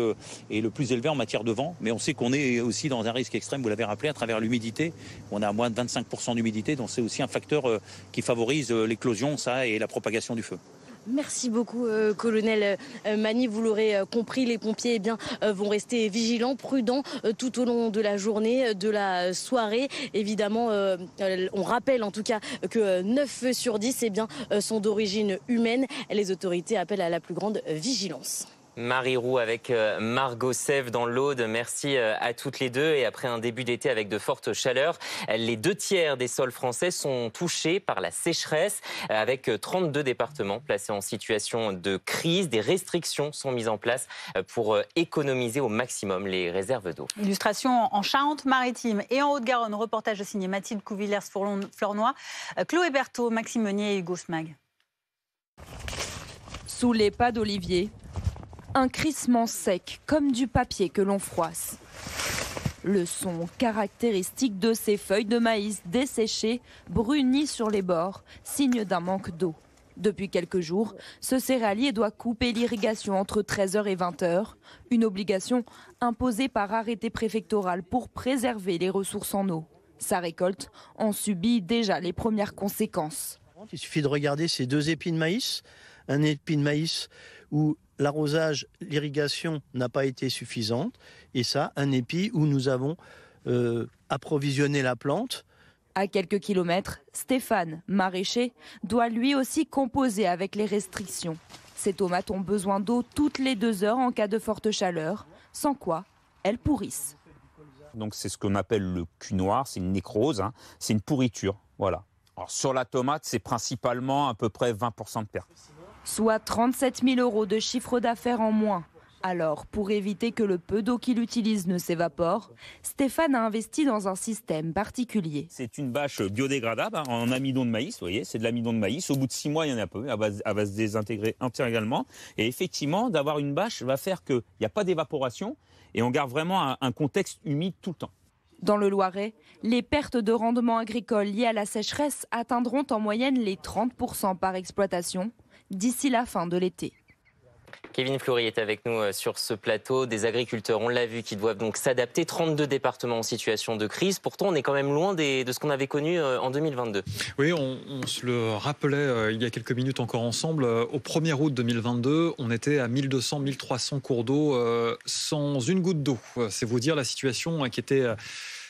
Speaker 11: est le plus élevé en matière de vent. Mais on sait qu'on est aussi dans un risque extrême, vous l'avez rappelé, à travers l'humidité. On a moins de 25% d'humidité, donc c'est aussi un facteur qui favorise l'éclosion, ça, et la propagation du feu.
Speaker 10: Merci beaucoup, colonel Mani. Vous l'aurez compris, les pompiers vont rester vigilants, prudents tout au long de la journée, de la soirée. Évidemment, on rappelle en tout cas que 9 feux sur 10 sont d'origine humaine. Les autorités appellent à la plus grande vigilance.
Speaker 1: Marie Roux avec Margot Sèvres dans l'Aude. Merci à toutes les deux. Et après un début d'été avec de fortes chaleurs, les 2/3 des sols français sont touchés par la sécheresse, avec 32 départements placés en situation de crise. Des restrictions sont mises en place pour économiser au maximum les réserves d'eau.
Speaker 2: Illustration en Charente-Maritime et en Haute-Garonne. Reportage signé Mathilde Couvillers-Flornoy, Chloé Berthaud, Maxime Meunier et Hugo Smag.
Speaker 13: Sous les pas d'olivier, un crissement sec, comme du papier que l'on froisse. Le son caractéristique de ces feuilles de maïs desséchées, brunies sur les bords, signe d'un manque d'eau. Depuis quelques jours, ce céréalier doit couper l'irrigation entre 13h et 20h, une obligation imposée par arrêté préfectoral pour préserver les ressources en eau. Sa récolte en subit déjà les premières conséquences.
Speaker 14: Il suffit de regarder ces 2 épis de maïs. Un épi de maïs où l'arrosage, l'irrigation n'a pas été suffisante. Et ça, un épi où nous avons approvisionné la plante.
Speaker 13: À quelques kilomètres, Stéphane, maraîcher, doit lui aussi composer avec les restrictions. Ces tomates ont besoin d'eau toutes les 2 heures en cas de forte chaleur, sans quoi elles pourrissent.
Speaker 11: Donc c'est ce qu'on appelle le cul noir, c'est une nécrose, hein, c'est une pourriture. Voilà. Alors sur la tomate, c'est principalement à peu près 20% de perte.
Speaker 13: Soit 37 000 € de chiffre d'affaires en moins. Alors, pour éviter que le peu d'eau qu'il utilise ne s'évapore, Stéphane a investi dans un système particulier.
Speaker 11: C'est une bâche biodégradable hein, en amidon de maïs, vous voyez, c'est de l'amidon de maïs. Au bout de 6 mois, il y en a peu, elle va se désintégrer intégralement. Et effectivement, d'avoir une bâche va faire qu'il n'y a pas d'évaporation et on garde vraiment un contexte humide tout le temps.
Speaker 13: Dans le Loiret, les pertes de rendement agricole liées à la sécheresse atteindront en moyenne les 30% par exploitation d'ici la fin de l'été.
Speaker 1: Kevin Fleury est avec nous sur ce plateau. Des agriculteurs, on l'a vu, qui doivent donc s'adapter. 32 départements en situation de crise. Pourtant, on est quand même loin de ce qu'on avait connu en 2022.
Speaker 9: Oui, on se le rappelait il y a quelques minutes encore ensemble. Au 1er août 2022, on était à 1200, 1300 cours d'eau sans une goutte d'eau. C'est vous dire la situation qui était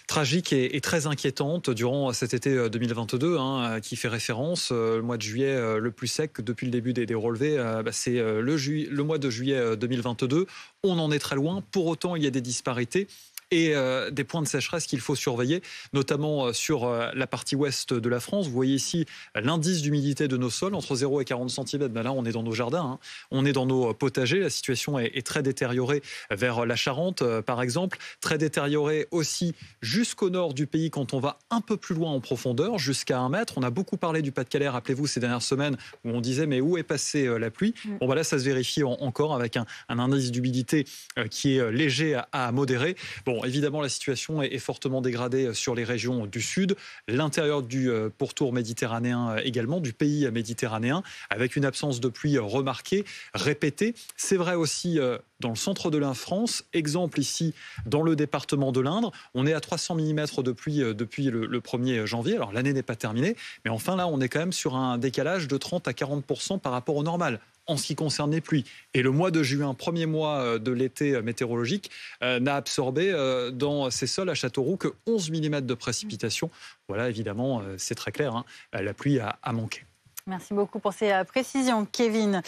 Speaker 9: tragique et très inquiétante durant cet été 2022 qui fait référence. Le mois de juillet le plus sec depuis le début des relevés, c'est le mois de juillet 2022. On en est très loin. Pour autant, il y a des disparités et des points de sécheresse qu'il faut surveiller, notamment sur la partie ouest de la France. Vous voyez ici l'indice d'humidité de nos sols, entre 0 et 40 cm. Là, on est dans nos jardins, on est dans nos potagers. La situation est très détériorée vers la Charente, par exemple. Très détériorée aussi jusqu'au nord du pays quand on va un peu plus loin en profondeur, jusqu'à 1 mètre. On a beaucoup parlé du Pas-de-Calais, rappelez-vous, ces dernières semaines, où on disait mais où est passée la pluie ? Bon, là, ça se vérifie encore avec un indice d'humidité qui est léger à modéré. Bon, évidemment, la situation est fortement dégradée sur les régions du sud, l'intérieur du pourtour méditerranéen également, du pays méditerranéen, avec une absence de pluie remarquée, répétée. C'est vrai aussi dans le centre de la France. Exemple ici, dans le département de l'Indre, on est à 300 mm de pluie depuis le 1er janvier. Alors l'année n'est pas terminée, mais enfin là, on est quand même sur un décalage de 30 à 40% par rapport au normal en ce qui concerne les pluies. Et le mois de juin, premier mois de l'été météorologique, n'a absorbé dans ces sols à Châteauroux que 11 mm de précipitations. Voilà, évidemment, c'est très clair, la pluie a manqué.
Speaker 2: Merci beaucoup pour ces précisions, Kevin.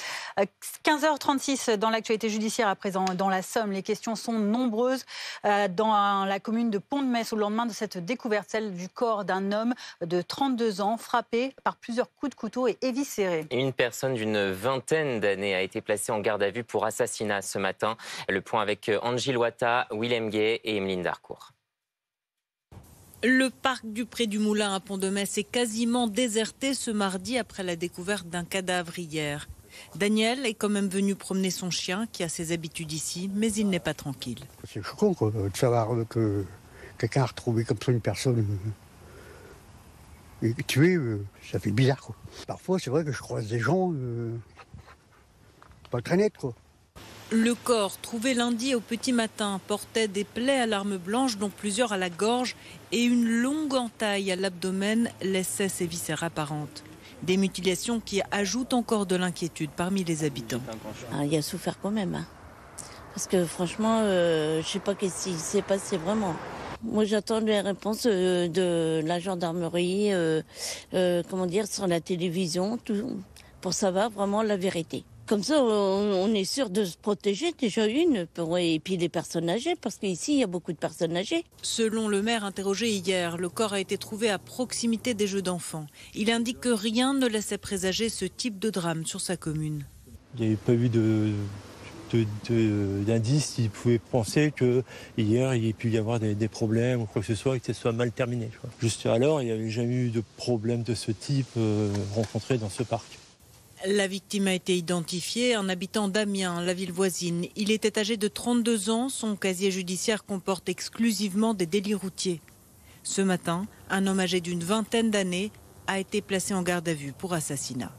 Speaker 2: 15h36 dans l'actualité judiciaire à présent dans la Somme. Les questions sont nombreuses dans la commune de Pont-de-Metz au lendemain de cette découverte, celle du corps d'un homme de 32 ans frappé par plusieurs coups de couteau et éviscéré.
Speaker 1: Une personne d'une vingtaine d'années a été placée en garde à vue pour assassinat ce matin. Le point avec Angie Loata, Willem Gay et Emeline Darcourt.
Speaker 15: Le parc du Pré du Moulin à Pont-de-Metz est quasiment déserté ce mardi après la découverte d'un cadavre hier. Daniel est quand même venu promener son chien qui a ses habitudes ici, mais il n'est pas tranquille.
Speaker 16: C'est choquant de savoir que quelqu'un a retrouvé comme ça une personne tuée, ça fait bizarre. Quoi. Parfois c'est vrai que je croise des gens pas très nets.
Speaker 15: Le corps, trouvé lundi au petit matin, portait des plaies à l'arme blanche, dont plusieurs à la gorge, et une longue entaille à l'abdomen laissait ses viscères apparentes. Des mutilations qui ajoutent encore de l'inquiétude parmi les habitants.
Speaker 17: Il a souffert quand même. Parce que franchement, je ne sais pas ce qui s'est passé vraiment. Moi, j'attends les réponses de la gendarmerie, sur la télévision, tout, pour savoir vraiment la vérité. Comme ça, on est sûr de se protéger, déjà et puis les personnes âgées, parce qu'ici, il y a beaucoup de personnes âgées.
Speaker 15: Selon le maire interrogé hier, le corps a été trouvé à proximité des jeux d'enfants. Il indique que rien ne laissait présager ce type de drame sur sa commune.
Speaker 18: Il n'y avait pas eu d'indices qui pouvaient penser qu'hier, il y ait pu y avoir des problèmes ou quoi que ce soit et que ce soit mal terminé. Juste alors, il n'y avait jamais eu de problème de ce type rencontré dans ce parc.
Speaker 15: La victime a été identifiée, un habitant d'Amiens, la ville voisine. Il était âgé de 32 ans. Son casier judiciaire comporte exclusivement des délits routiers. Ce matin, un homme âgé d'une vingtaine d'années a été placé en garde à vue pour assassinat.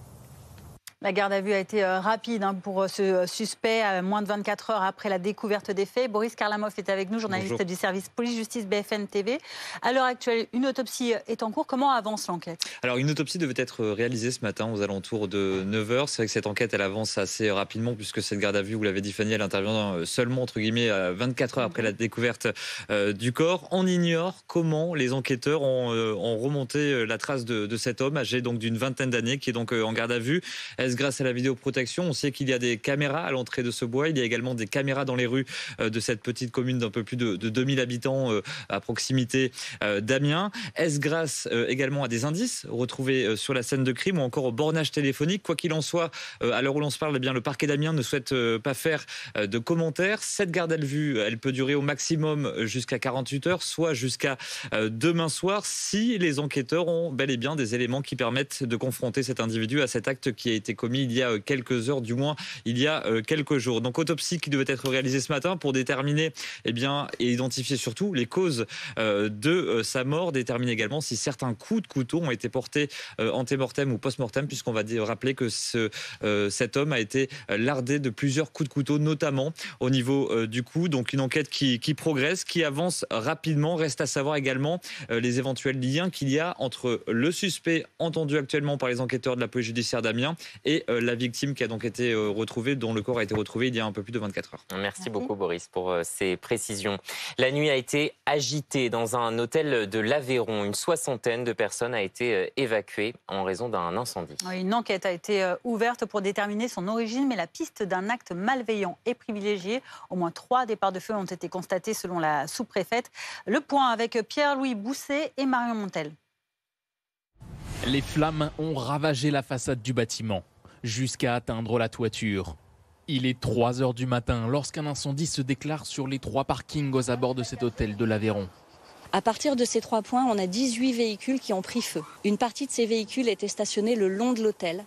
Speaker 2: La garde à vue a été rapide pour ce suspect, à moins de 24 heures après la découverte des faits. Boris Karlamov est avec nous, journaliste
Speaker 19: Bonjour.
Speaker 2: du service police-justice BFM TV. À l'heure actuelle, une autopsie est en cours. Comment avance l'enquête ?
Speaker 9: Alors, une autopsie devait être réalisée ce matin aux alentours de 9h. C'est vrai que cette enquête, elle avance assez rapidement puisque cette garde à vue, vous l'avez dit Fanny, elle intervient seulement, entre guillemets, 24 heures après la découverte du corps. On ignore comment les enquêteurs ont remonté la trace de cet homme âgé donc d'une vingtaine d'années qui est donc en garde à vue. Est-ce grâce à la vidéoprotection? On sait qu'il y a des caméras à l'entrée de ce bois. Il y a également des caméras dans les rues de cette petite commune d'un peu plus de 2000 habitants à proximité d'Amiens. Est-ce grâce également à des indices retrouvés sur la scène de crime ou encore au bornage téléphonique? Quoi qu'il en soit, à l'heure où l'on se parle, eh bien, le parquet d'Amiens ne souhaite pas faire de commentaires. Cette garde à vue, elle peut durer au maximum jusqu'à 48 heures, soit jusqu'à demain soir, si les enquêteurs ont bel et bien des éléments qui permettent de confronter cet individu à cet acte qui a été commis il y a quelques heures, du moins il y a quelques jours. Donc autopsie qui devait être réalisée ce matin pour déterminer et identifier surtout les causes de sa mort, déterminer également si certains coups de couteau ont été portés ante-mortem ou post-mortem, puisqu'on va rappeler que cet homme a été lardé de plusieurs coups de couteau, notamment au niveau du cou. Donc une enquête qui progresse, qui avance rapidement. Reste à savoir également les éventuels liens qu'il y a entre le suspect entendu actuellement par les enquêteurs de la police judiciaire d'Amiens et la victime qui a donc été retrouvée, dont le corps a été retrouvé il y a un peu plus de 24 heures.
Speaker 1: Merci beaucoup Boris pour ces précisions. La nuit a été agitée dans un hôtel de l'Aveyron. Une soixantaine de personnes a été évacuée en raison d'un incendie.
Speaker 2: Une enquête a été ouverte pour déterminer son origine, mais la piste d'un acte malveillant est privilégiée. Au moins 3 départs de feu ont été constatés selon la sous-préfète. Le point avec Pierre-Louis Bousset et Marion Montel.
Speaker 19: Les flammes ont ravagé la façade du bâtiment, jusqu'à atteindre la toiture. Il est 3h du matin lorsqu'un incendie se déclare sur les 3 parkings aux abords de cet hôtel de l'Aveyron.
Speaker 20: À partir de ces 3 points, on a 18 véhicules qui ont pris feu. Une partie de ces véhicules étaient stationnés le long de l'hôtel.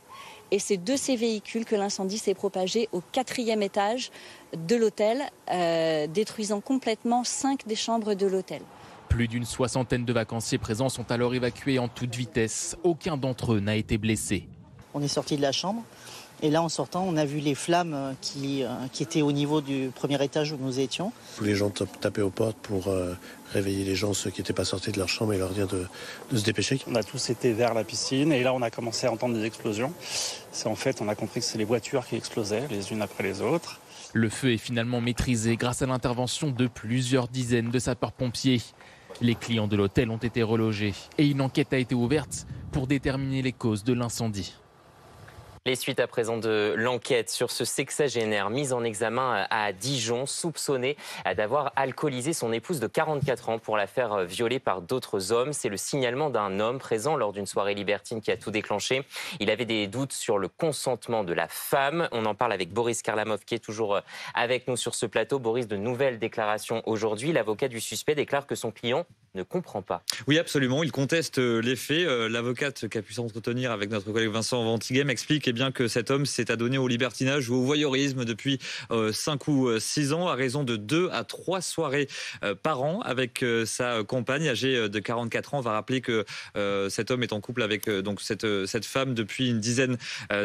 Speaker 20: Et c'est de ces véhicules que l'incendie s'est propagé au 4e étage de l'hôtel, détruisant complètement 5 des chambres de l'hôtel.
Speaker 19: Plus d'une soixantaine de vacanciers présents sont alors évacués en toute vitesse. Aucun d'entre eux n'a été blessé.
Speaker 14: On est sorti de la chambre et là en sortant on a vu les flammes qui étaient au niveau du premier étage où nous étions.
Speaker 18: Tous les gens tapaient aux portes pour réveiller les gens, ceux qui n'étaient pas sortis de leur chambre et leur dire de se dépêcher.
Speaker 21: On a tous été vers la piscine et là on a commencé à entendre des explosions. On a compris que c'est les voitures qui explosaient les unes après les autres.
Speaker 19: Le feu est finalement maîtrisé grâce à l'intervention de plusieurs dizaines de sapeurs-pompiers. Les clients de l'hôtel ont été relogés et une enquête a été ouverte pour déterminer les causes de l'incendie.
Speaker 1: Les suites à présent de l'enquête sur ce sexagénaire mis en examen à Dijon, soupçonné d'avoir alcoolisé son épouse de 44 ans pour la faire violer par d'autres hommes. C'est le signalement d'un homme présent lors d'une soirée libertine qui a tout déclenché. Il avait des doutes sur le consentement de la femme. On en parle avec Boris Karlamov qui est toujours avec nous sur ce plateau. Boris, de nouvelles déclarations aujourd'hui. L'avocat du suspect déclare que son client ne comprend pas.
Speaker 9: Oui, absolument. Il conteste les faits. L'avocate qui a pu s'entretenir avec notre collègue Vincent Ventighem explique bien que cet homme s'est adonné au libertinage ou au voyeurisme depuis 5 ou 6 ans à raison de 2 à 3 soirées par an avec sa compagne âgée de 44 ans. On va rappeler que cet homme est en couple avec donc cette femme depuis une dizaine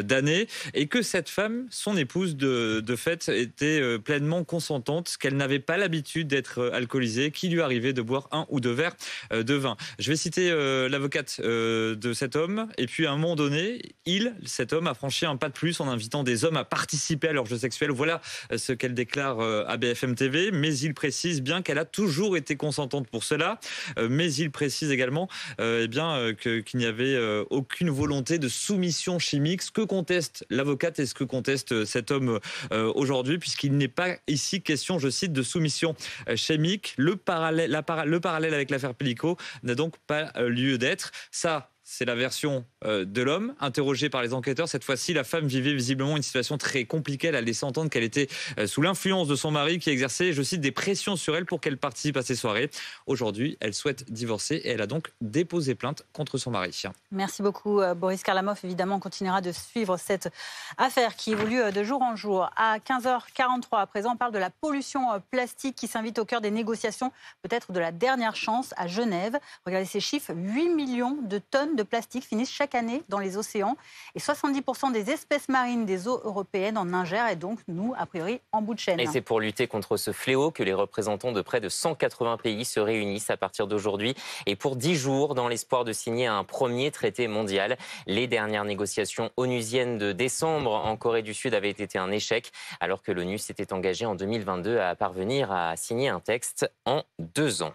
Speaker 9: d'années et que cette femme, son épouse de fait, était pleinement consentante, qu'elle n'avait pas l'habitude d'être alcoolisée, qu'il lui arrivait de boire 1 ou 2 verres de vin. Je vais citer l'avocate de cet homme et puis à un moment donné, cet homme a franchi un pas de plus en invitant des hommes à participer à leur jeu sexuel. Voilà ce qu'elle déclare à BFM TV, mais il précise bien qu'elle a toujours été consentante pour cela, mais il précise également qu'il n'y avait aucune volonté de soumission chimique, ce que conteste l'avocate et ce que conteste cet homme aujourd'hui, puisqu'il n'est pas ici question, je cite, de soumission chimique. Le parallèle avec l'affaire Pellico n'a donc pas lieu d'être. Ça, c'est la version de l'homme, interrogé par les enquêteurs. Cette fois-ci, la femme vivait visiblement une situation très compliquée. Elle a laissé entendre qu'elle était sous l'influence de son mari qui exerçait, je cite, des pressions sur elle pour qu'elle participe à ces soirées. Aujourd'hui, elle souhaite divorcer et elle a donc déposé plainte contre son mari.
Speaker 2: Merci beaucoup Boris Karlamov. Évidemment, on continuera de suivre cette affaire qui évolue de jour en jour. À 15h43, à présent, on parle de la pollution plastique qui s'invite au cœur des négociations, peut-être de la dernière chance à Genève. Regardez ces chiffres, 8 millions de tonnes de plastique finissent chaque chaque année dans les océans. Et 70% des espèces marines des eaux européennes en ingèrent. Et donc, nous, a priori, en bout de chaîne.
Speaker 1: Et c'est pour lutter contre ce fléau que les représentants de près de 180 pays se réunissent à partir d'aujourd'hui. Et pour 10 jours, dans l'espoir de signer un premier traité mondial. Les dernières négociations onusiennes de décembre en Corée du Sud avaient été un échec, alors que l'ONU s'était engagée en 2022 à parvenir à signer un texte en 2 ans.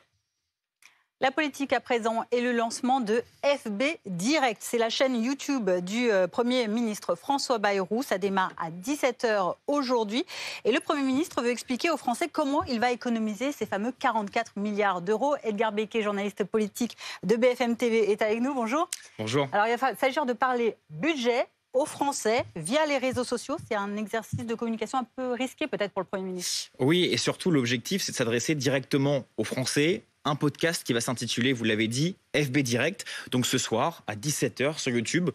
Speaker 2: La politique à présent et le lancement de FB Direct. C'est la chaîne YouTube du Premier ministre François Bayrou. Ça démarre à 17h aujourd'hui. Et le Premier ministre veut expliquer aux Français comment il va économiser ces fameux 44 milliards d'euros. Edgar Becquet, journaliste politique de BFM TV, est avec nous. Bonjour.
Speaker 4: Bonjour.
Speaker 2: Alors, il va s'agir de parler budget aux Français via les réseaux sociaux. C'est un exercice de communication un peu risqué peut-être pour le Premier ministre.
Speaker 4: Oui, et surtout l'objectif, c'est de s'adresser directement aux Français. Un podcast qui va s'intituler, vous l'avez dit, FB Direct. Donc ce soir, à 17h sur YouTube,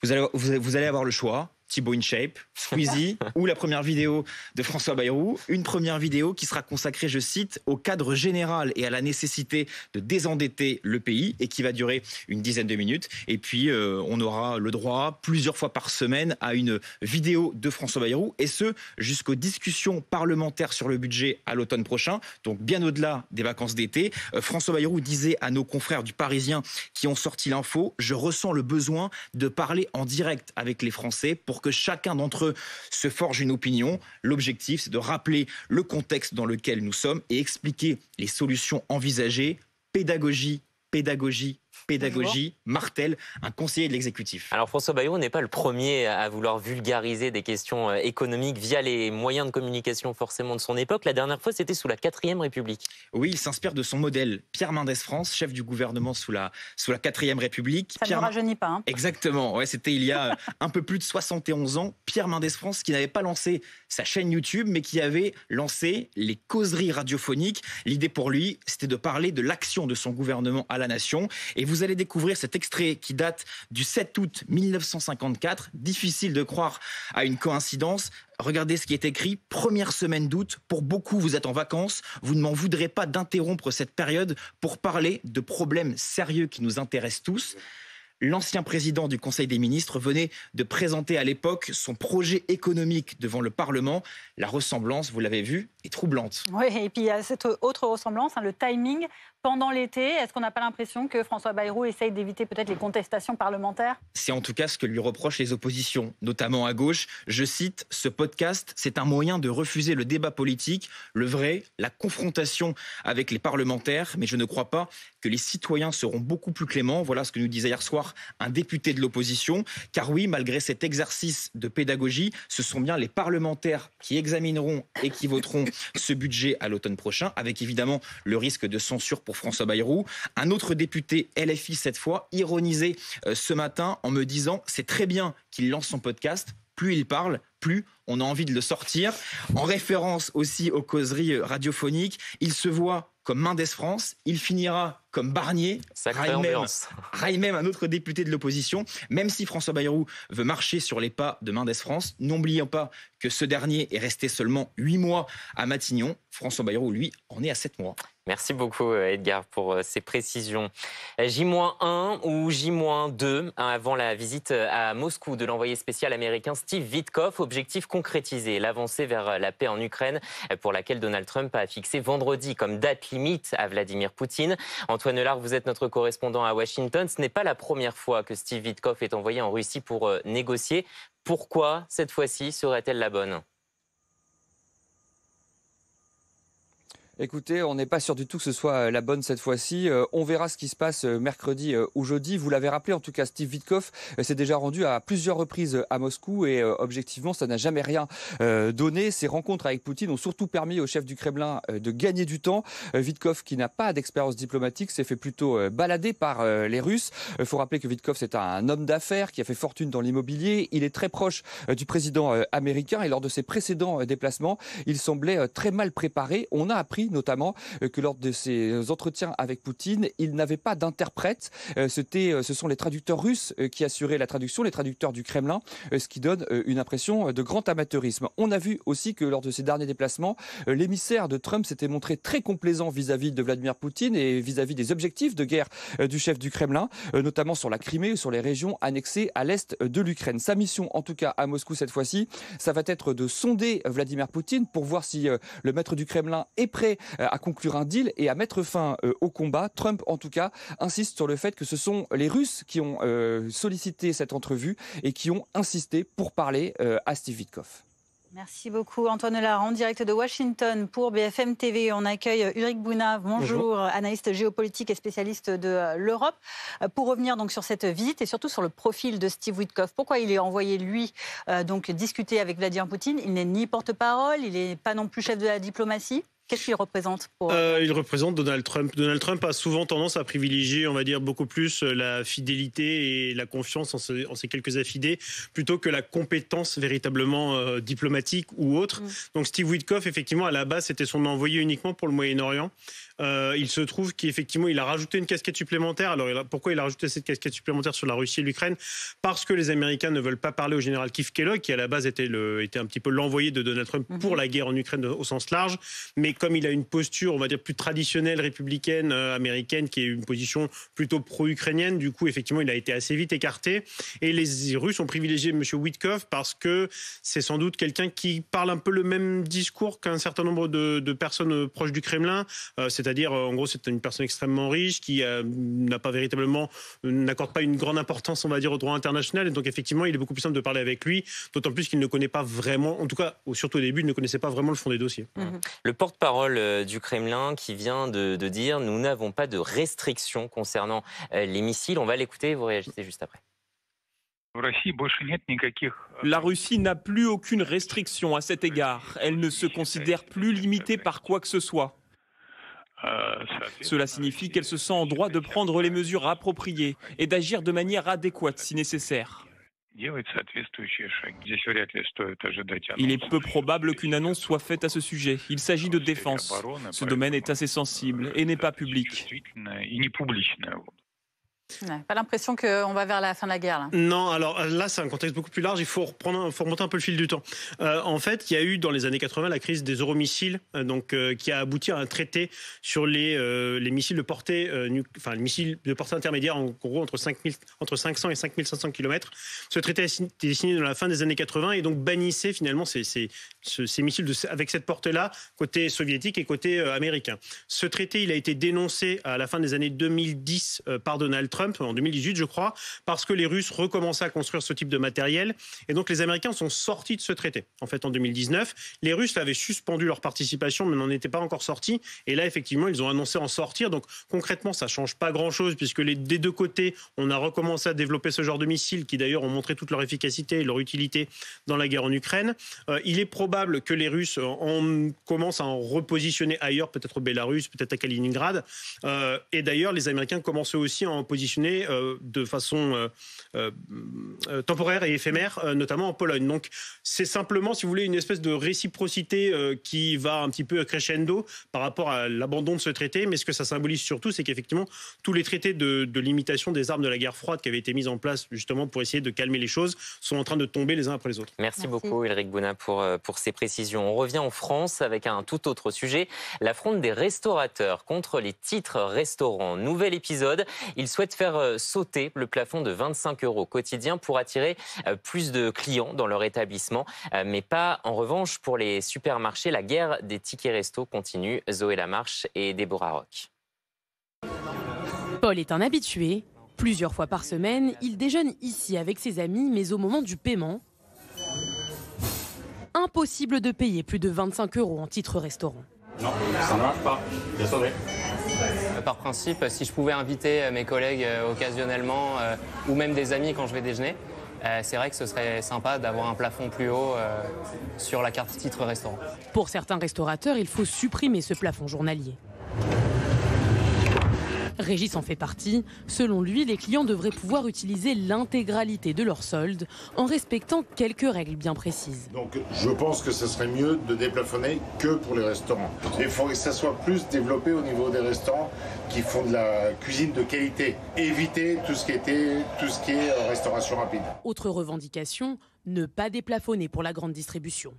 Speaker 4: vous allez avoir le choix. Thibaut InShape, Squeezie ou la première vidéo de François Bayrou. Une première vidéo qui sera consacrée, je cite, au cadre général et à la nécessité de désendetter le pays et qui va durer une dizaine de minutes. Et puis, on aura le droit plusieurs fois par semaine à une vidéo de François Bayrou et ce, jusqu'aux discussions parlementaires sur le budget à l'automne prochain. Donc, bien au-delà des vacances d'été. François Bayrou disait à nos confrères du Parisien qui ont sorti l'info « Je ressens le besoin de parler en direct avec les Français pour que chacun d'entre eux se forge une opinion. L'objectif, c'est de rappeler le contexte dans lequel nous sommes et expliquer les solutions envisagées. Pédagogie, pédagogie, pédagogie, martèle un conseiller de l'exécutif.
Speaker 1: Alors François Bayrou n'est pas le premier à vouloir vulgariser des questions économiques via les moyens de communication forcément de son époque. La dernière fois, c'était sous la 4e République.
Speaker 4: Oui, il s'inspire de son modèle, Pierre Mendès France, chef du gouvernement sous la 4e République.
Speaker 2: Ça ne rajeunit pas. Hein.
Speaker 4: Exactement, ouais, c'était il y a un peu plus de 71 ans. Pierre Mendès France qui n'avait pas lancé sa chaîne YouTube, mais qui avait lancé les causeries radiophoniques. L'idée pour lui, c'était de parler de l'action de son gouvernement à la nation. Et vous allez découvrir cet extrait qui date du 7 août 1954. Difficile de croire à une coïncidence. Regardez ce qui est écrit. Première semaine d'août. Pour beaucoup, vous êtes en vacances. Vous ne m'en voudrez pas d'interrompre cette période pour parler de problèmes sérieux qui nous intéressent tous. L'ancien président du Conseil des ministres venait de présenter à l'époque son projet économique devant le Parlement. La ressemblance, vous l'avez vu, est troublante.
Speaker 2: Oui, et puis il y a cette autre ressemblance, le timing pendant l'été. Est-ce qu'on n'a pas l'impression que François Bayrou essaye d'éviter peut-être les contestations parlementaires ?
Speaker 4: C'est en tout cas ce que lui reprochent les oppositions, notamment à gauche. Je cite, « Ce podcast, c'est un moyen de refuser le débat politique, le vrai, la confrontation avec les parlementaires, mais je ne crois pas que les citoyens seront beaucoup plus cléments. » Voilà ce que nous disait hier soir un député de l'opposition. Car oui, malgré cet exercice de pédagogie, ce sont bien les parlementaires qui examineront et qui voteront ce budget à l'automne prochain, avec évidemment le risque de censure pour François Bayrou. Un autre député LFI cette fois ironisait ce matin en me disant « C'est très bien qu'il lance son podcast, plus il parle, plus on a envie de le sortir ». En référence aussi aux causeries radiophoniques, il se voit comme Mendès France, il finira comme Barnier, raille même un autre député de l'opposition. Même si François Bayrou veut marcher sur les pas de Mendès France, n'oublions pas que ce dernier est resté seulement 8 mois à Matignon. François Bayrou, lui, en est à 7 mois.
Speaker 1: Merci beaucoup Edgar pour ces précisions. J-1 ou J-2 avant la visite à Moscou de l'envoyé spécial américain Steve Witkoff. Objectif concrétisé, l'avancée vers la paix en Ukraine pour laquelle Donald Trump a fixé vendredi comme date limite à Vladimir Poutine. Antoine Lard, vous êtes notre correspondant à Washington. Ce n'est pas la première fois que Steve Witkoff est envoyé en Russie pour négocier. Pourquoi cette fois-ci serait-elle la bonne ?
Speaker 12: Écoutez, on n'est pas sûr du tout que ce soit la bonne cette fois-ci. On verra ce qui se passe mercredi ou jeudi. Vous l'avez rappelé, en tout cas, Steve Witkoff s'est déjà rendu à plusieurs reprises à Moscou et objectivement, ça n'a jamais rien donné. Ces rencontres avec Poutine ont surtout permis au chef du Kremlin de gagner du temps. Witkoff, qui n'a pas d'expérience diplomatique, s'est fait plutôt balader par les Russes. Il faut rappeler que Witkoff, c'est un homme d'affaires qui a fait fortune dans l'immobilier. Il est très proche du président américain et lors de ses précédents déplacements, il semblait très mal préparé. On a appris appris notamment que lors de ses entretiens avec Poutine, il n'avait pas d'interprète. Ce sont les traducteurs russes qui assuraient la traduction, les traducteurs du Kremlin, ce qui donne une impression de grand amateurisme. On a vu aussi que lors de ces derniers déplacements, l'émissaire de Trump s'était montré très complaisant vis-à-vis de Vladimir Poutine et vis-à-vis des objectifs de guerre du chef du Kremlin, notamment sur la Crimée ou sur les régions annexées à l'est de l'Ukraine. Sa mission, en tout cas à Moscou cette fois-ci, ça va être de sonder Vladimir Poutine pour voir si le maître du Kremlin est prêt à conclure un deal et à mettre fin au combat. Trump, en tout cas, insiste sur le fait que ce sont les Russes qui ont sollicité cette entrevue et qui ont insisté pour parler à Steve Witkoff.
Speaker 2: Merci beaucoup Antoine Lara, en direct de Washington pour BFM TV. On accueille Ulrich Bouna, bonjour, analyste géopolitique et spécialiste de l'Europe. Pour revenir donc sur cette visite et surtout sur le profil de Steve Witkoff, pourquoi il est envoyé lui donc discuter avec Vladimir Poutine? Il n'est ni porte-parole, il n'est pas non plus chef de la diplomatie. Qu'est-ce qu'il représente
Speaker 5: Il représente Donald Trump. Donald Trump a souvent tendance à privilégier, on va dire, beaucoup plus la fidélité et la confiance en ses quelques affidés plutôt que la compétence véritablement diplomatique ou autre. Donc Steve Witkoff, effectivement, à la base, c'était son envoyé uniquement pour le Moyen-Orient. Il se trouve qu'effectivement, il a rajouté une casquette supplémentaire. Alors, pourquoi il a rajouté cette casquette supplémentaire sur la Russie et l'Ukraine? Parce que les Américains ne veulent pas parler au général Keith Kellogg, qui à la base était un petit peu l'envoyé de Donald Trump pour la guerre en Ukraine au sens large. Mais comme il a une posture, on va dire, plus traditionnelle, républicaine, américaine, qui est une position plutôt pro-ukrainienne, du coup, effectivement, il a été assez vite écarté. Et les Russes ont privilégié M. Witkoff parce que c'est sans doute quelqu'un qui parle un peu le même discours qu'un certain nombre de personnes proches du Kremlin. C'est-à-dire, en gros, c'est une personne extrêmement riche qui n'accorde pas une grande importance, on va dire, au droit international. Et donc, effectivement, il est beaucoup plus simple de parler avec lui, d'autant plus qu'il ne connaît pas vraiment, en tout cas, surtout au début, il ne connaissait pas vraiment le fond des dossiers.
Speaker 1: Le porte-parole du Kremlin qui vient de dire « Nous n'avons pas de restrictions concernant les missiles ». On va l'écouter et vous réagissez juste après.
Speaker 6: La Russie n'a plus aucune restriction à cet égard. Elle ne se considère plus limitée par quoi que ce soit. Cela signifie qu'elle se sent en droit de prendre les mesures appropriées et d'agir de manière adéquate si nécessaire. Il est peu probable qu'une annonce soit faite à ce sujet. Il s'agit de défense. Ce domaine est assez sensible et n'est pas public.
Speaker 2: Pas l'impression qu'on va vers la fin de la guerre, là.
Speaker 5: Non, alors là, c'est un contexte beaucoup plus large. Il faut remonter un peu le fil du temps. En fait, il y a eu dans les années 80 la crise des euromissiles, qui a abouti à un traité sur les missiles de portée, les missiles de portée intermédiaire, en gros entre 500 et 5500 km. Ce traité a été signé dans la fin des années 80 et donc bannissait finalement ces missiles avec cette portée-là, côté soviétique et côté américain. Ce traité, il a été dénoncé à la fin des années 2010 par Donald Trump, en 2018 je crois, parce que les Russes recommençaient à construire ce type de matériel et donc les Américains sont sortis de ce traité. En fait en 2019, les Russes avaient suspendu leur participation mais n'en étaient pas encore sortis et là effectivement ils ont annoncé en sortir. Donc concrètement ça change pas grand chose puisque des deux côtés on a recommencé à développer ce genre de missiles qui d'ailleurs ont montré toute leur efficacité et leur utilité dans la guerre en Ukraine. Il est probable que les Russes commencent à en repositionner ailleurs, peut-être au Bélarus, peut-être à Kaliningrad et d'ailleurs les Américains commencent aussi à en positionner de façon temporaire et éphémère, notamment en Pologne. Donc c'est simplement, si vous voulez, une espèce de réciprocité qui va un petit peu crescendo par rapport à l'abandon de ce traité. Mais ce que ça symbolise surtout, c'est qu'effectivement, tous les traités de limitation des armes de la guerre froide qui avaient été mis en place justement pour essayer de calmer les choses sont en train de tomber les uns après les autres.
Speaker 1: Merci beaucoup, Ulrich Bouna, pour ces précisions. On revient en France avec un tout autre sujet, l'affront des restaurateurs contre les titres restaurants. Nouvel épisode, ils souhaitent faire sauter le plafond de 25 € quotidien pour attirer plus de clients dans leur établissement, mais pas en revanche pour les supermarchés. La guerre des tickets resto continue. Zoé Lamarche et Déborah Roch.
Speaker 22: Paul est un habitué. Plusieurs fois par semaine, il déjeune ici avec ses amis, mais au moment du paiement, impossible de payer plus de 25 € en titre restaurant.
Speaker 23: Non, ça ne marche pas. Désolé.
Speaker 24: Par principe, si je pouvais inviter mes collègues occasionnellement ou même des amis quand je vais déjeuner, c'est vrai que ce serait sympa d'avoir un plafond plus haut sur la carte titre restaurant.
Speaker 22: Pour certains restaurateurs, il faut supprimer ce plafond journalier. Régis en fait partie. Selon lui, les clients devraient pouvoir utiliser l'intégralité de leur solde en respectant quelques règles bien précises.
Speaker 3: Donc je pense que ce serait mieux de déplafonner que pour les restaurants. Il faudrait que ça soit plus développé au niveau des restaurants qui font de la cuisine de qualité. Éviter tout ce qui est restauration rapide.
Speaker 22: Autre revendication, ne pas déplafonner pour la grande distribution.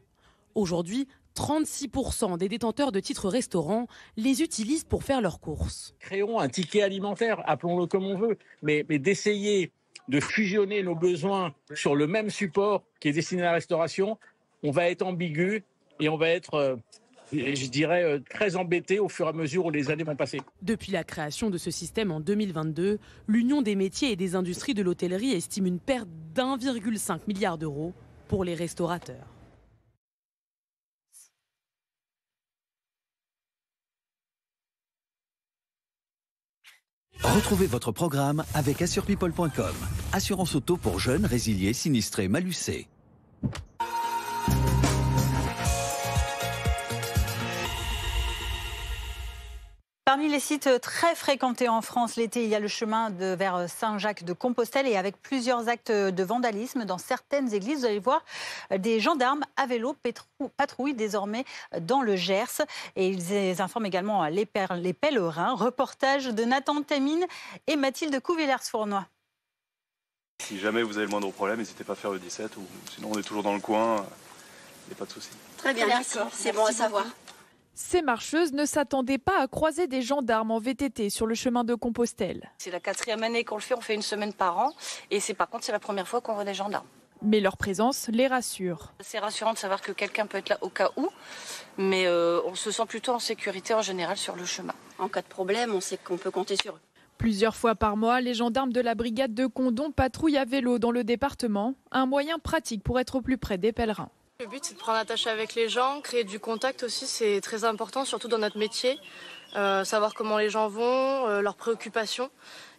Speaker 22: Aujourd'hui, 36% des détenteurs de titres restaurants les utilisent pour faire leurs courses.
Speaker 7: Créons un ticket alimentaire, appelons-le comme on veut, mais d'essayer de fusionner nos besoins sur le même support qui est destiné à la restauration, on va être ambigu et on va être, je dirais, très embêté au fur et à mesure où les années vont passer.
Speaker 22: Depuis la création de ce système en 2022, l'Union des métiers et des industries de l'hôtellerie estime une perte d'1,5 milliard d'euros pour les restaurateurs.
Speaker 8: Retrouvez votre programme avec assurepeople.com. Assurance auto pour jeunes, résiliés, sinistrés, malucés.
Speaker 2: Parmi les sites très fréquentés en France l'été, il y a le chemin vers Saint-Jacques-de-Compostelle et avec plusieurs actes de vandalisme dans certaines églises. Vous allez voir des gendarmes à vélo patrouillent désormais dans le Gers et ils informent également les pèlerins. Reportage de Nathan Temine et Mathilde Couvillers-Fournois.
Speaker 10: Si jamais vous avez le moindre problème, n'hésitez pas à faire le 17 ou sinon on est toujours dans le coin, il n'y a pas de souci.
Speaker 25: Très bien, merci. C'est bon à savoir.
Speaker 26: Ces marcheuses ne s'attendaient pas à croiser des gendarmes en VTT sur le chemin de Compostelle.
Speaker 27: C'est la 4e année qu'on le fait, on fait une semaine par an. Et par contre, c'est la première fois qu'on voit des gendarmes.
Speaker 26: Mais leur présence les rassure.
Speaker 27: C'est rassurant de savoir que quelqu'un peut être là au cas où. Mais on se sent plutôt en sécurité en général sur le chemin.
Speaker 25: En cas de problème, on sait qu'on peut compter sur eux.
Speaker 26: Plusieurs fois par mois, les gendarmes de la brigade de Condom patrouillent à vélo dans le département. Un moyen pratique pour être au plus près des pèlerins.
Speaker 28: Le but, c'est de prendre attache avec les gens, créer du contact aussi, c'est très important, surtout dans notre métier. Savoir comment les gens vont, leurs préoccupations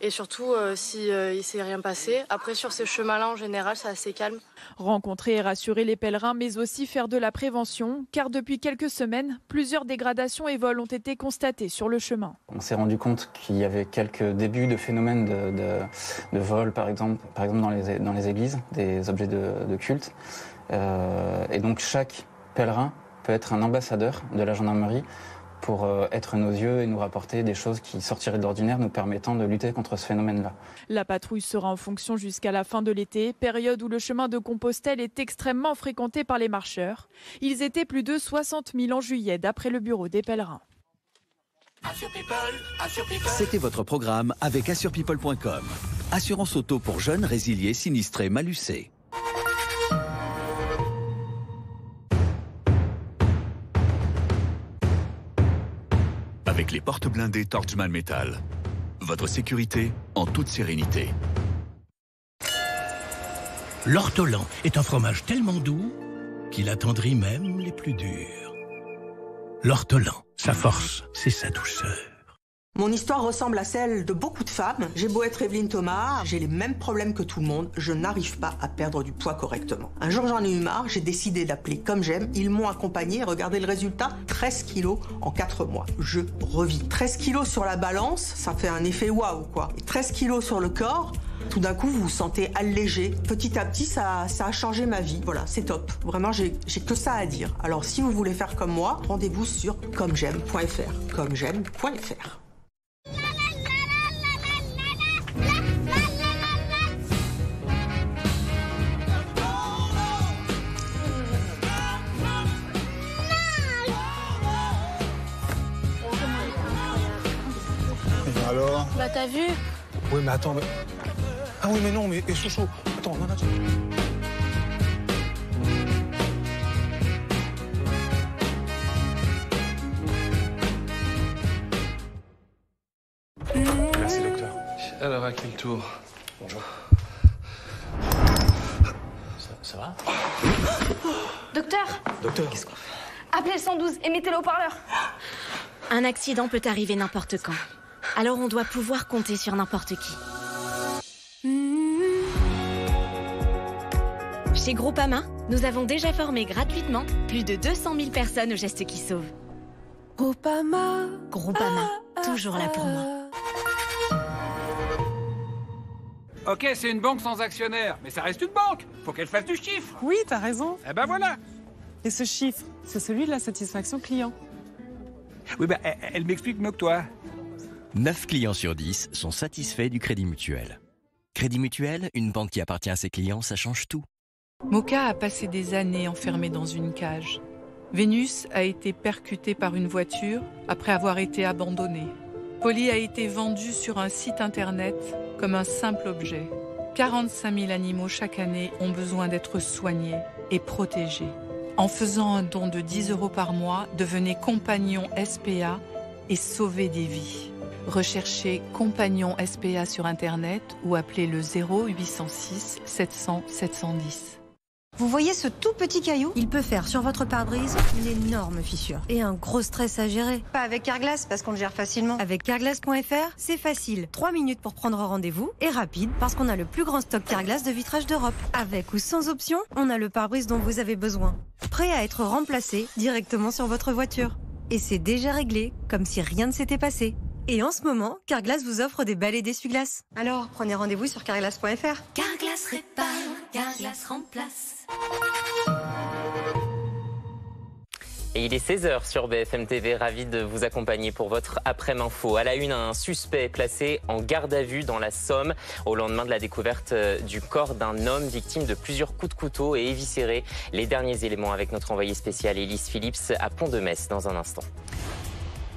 Speaker 28: et surtout s'il ne s'est rien passé. Après, sur ces chemins-là, en général, c'est assez calme.
Speaker 26: Rencontrer et rassurer les pèlerins, mais aussi faire de la prévention, car depuis quelques semaines, plusieurs dégradations et vols ont été constatés sur le chemin.
Speaker 29: On s'est rendu compte qu'il y avait quelques débuts de phénomènes de vol, par exemple dans les églises, des objets de culte. Et donc chaque pèlerin peut être un ambassadeur de la gendarmerie pour être nos yeux et nous rapporter des choses qui sortiraient de l'ordinaire, nous permettant de lutter contre ce phénomène-là.
Speaker 26: La patrouille sera en fonction jusqu'à la fin de l'été, période où le chemin de Compostelle est extrêmement fréquenté par les marcheurs. Ils étaient plus de 60 000 en juillet, d'après le bureau des pèlerins.
Speaker 8: C'était votre programme avec assurepeople.com. Assurance auto pour jeunes, résiliés, sinistrés, malucés.
Speaker 30: Avec les portes blindées Torchman Metal. Votre sécurité en toute sérénité.
Speaker 31: L'ortolan est un fromage tellement doux qu'il attendrit même les plus durs. L'ortolan, sa force, c'est sa douceur.
Speaker 32: Mon histoire ressemble à celle de beaucoup de femmes. J'ai beau être Evelyne Thomas, j'ai les mêmes problèmes que tout le monde. Je n'arrive pas à perdre du poids correctement. Un jour, j'en ai eu marre, j'ai décidé d'appeler Comme J'aime. Ils m'ont accompagné et regardez le résultat, 13 kilos en 4 mois. Je revis. 13 kilos sur la balance, ça fait un effet waouh quoi. Et 13 kilos sur le corps, tout d'un coup, vous vous sentez allégé. Petit à petit, ça a changé ma vie. Voilà, c'est top. Vraiment, j'ai que ça à dire. Alors, si vous voulez faire comme moi, rendez-vous sur commej'aime.fr. commej'aime.fr.
Speaker 33: Alors ?
Speaker 28: Bah t'as vu ?
Speaker 33: Oui mais attends, ah oui mais non, mais Chouchou, attends, non, attends. Merci docteur.
Speaker 34: Alors à quel tour ?
Speaker 33: Bonjour.
Speaker 34: Ça va ?
Speaker 35: Docteur ?
Speaker 33: Docteur ?
Speaker 35: Appelez le 112 et mettez le haut-parleur.
Speaker 25: Un accident peut arriver n'importe quand. Alors on doit pouvoir compter sur n'importe qui. Chez Groupama, nous avons déjà formé gratuitement plus de 200 000 personnes aux gestes qui sauvent. Groupama, toujours là pour moi.
Speaker 4: Ok, c'est une banque sans actionnaire, mais ça reste une banque. Faut qu'elle fasse du chiffre.
Speaker 5: Oui, t'as raison.
Speaker 4: Eh ben voilà.
Speaker 5: Et ce chiffre, c'est celui de la satisfaction client.
Speaker 4: Oui, ben, elle m'explique mieux que toi.
Speaker 6: 9 clients sur 10 sont satisfaits du Crédit Mutuel. Crédit Mutuel, une banque qui appartient à ses clients, ça change tout.
Speaker 9: Moka a passé des années enfermée dans une cage. Vénus a été percutée par une voiture après avoir été abandonnée. Polly a été vendue sur un site internet comme un simple objet. 45 000 animaux chaque année ont besoin d'être soignés et protégés. En faisant un don de 10 € par mois, devenez compagnon SPA et sauvez des vies. Recherchez compagnon SPA sur internet ou appelez le 0806 700 710.
Speaker 11: Vous voyez ce tout petit caillou? Il peut faire sur votre pare-brise une énorme fissure et un gros stress à gérer. Pas avec Carglass parce qu'on le gère facilement. Avec Carglass.fr, c'est facile. 3 minutes pour prendre rendez-vous et rapide parce qu'on a le plus grand stock Carglass de vitrage d'Europe. Avec ou sans option, on a le pare-brise dont vous avez besoin. Prêt à être remplacé directement sur votre voiture. Et c'est déjà réglé, comme si rien ne s'était passé. Et en ce moment, Carglass vous offre des balais d'essuie-glace. Alors, prenez rendez-vous sur Carglass.fr.
Speaker 25: Carglass répare, Carglass remplace.
Speaker 1: Et il est 16h sur BFM TV, ravi de vous accompagner pour votre après-midi info. À la une, un suspect placé en garde à vue dans la Somme au lendemain de la découverte du corps d'un homme victime de plusieurs coups de couteau et éviscéré. Les derniers éléments avec notre envoyé spécial Élise Phillips à Pont-de-Metz dans un instant.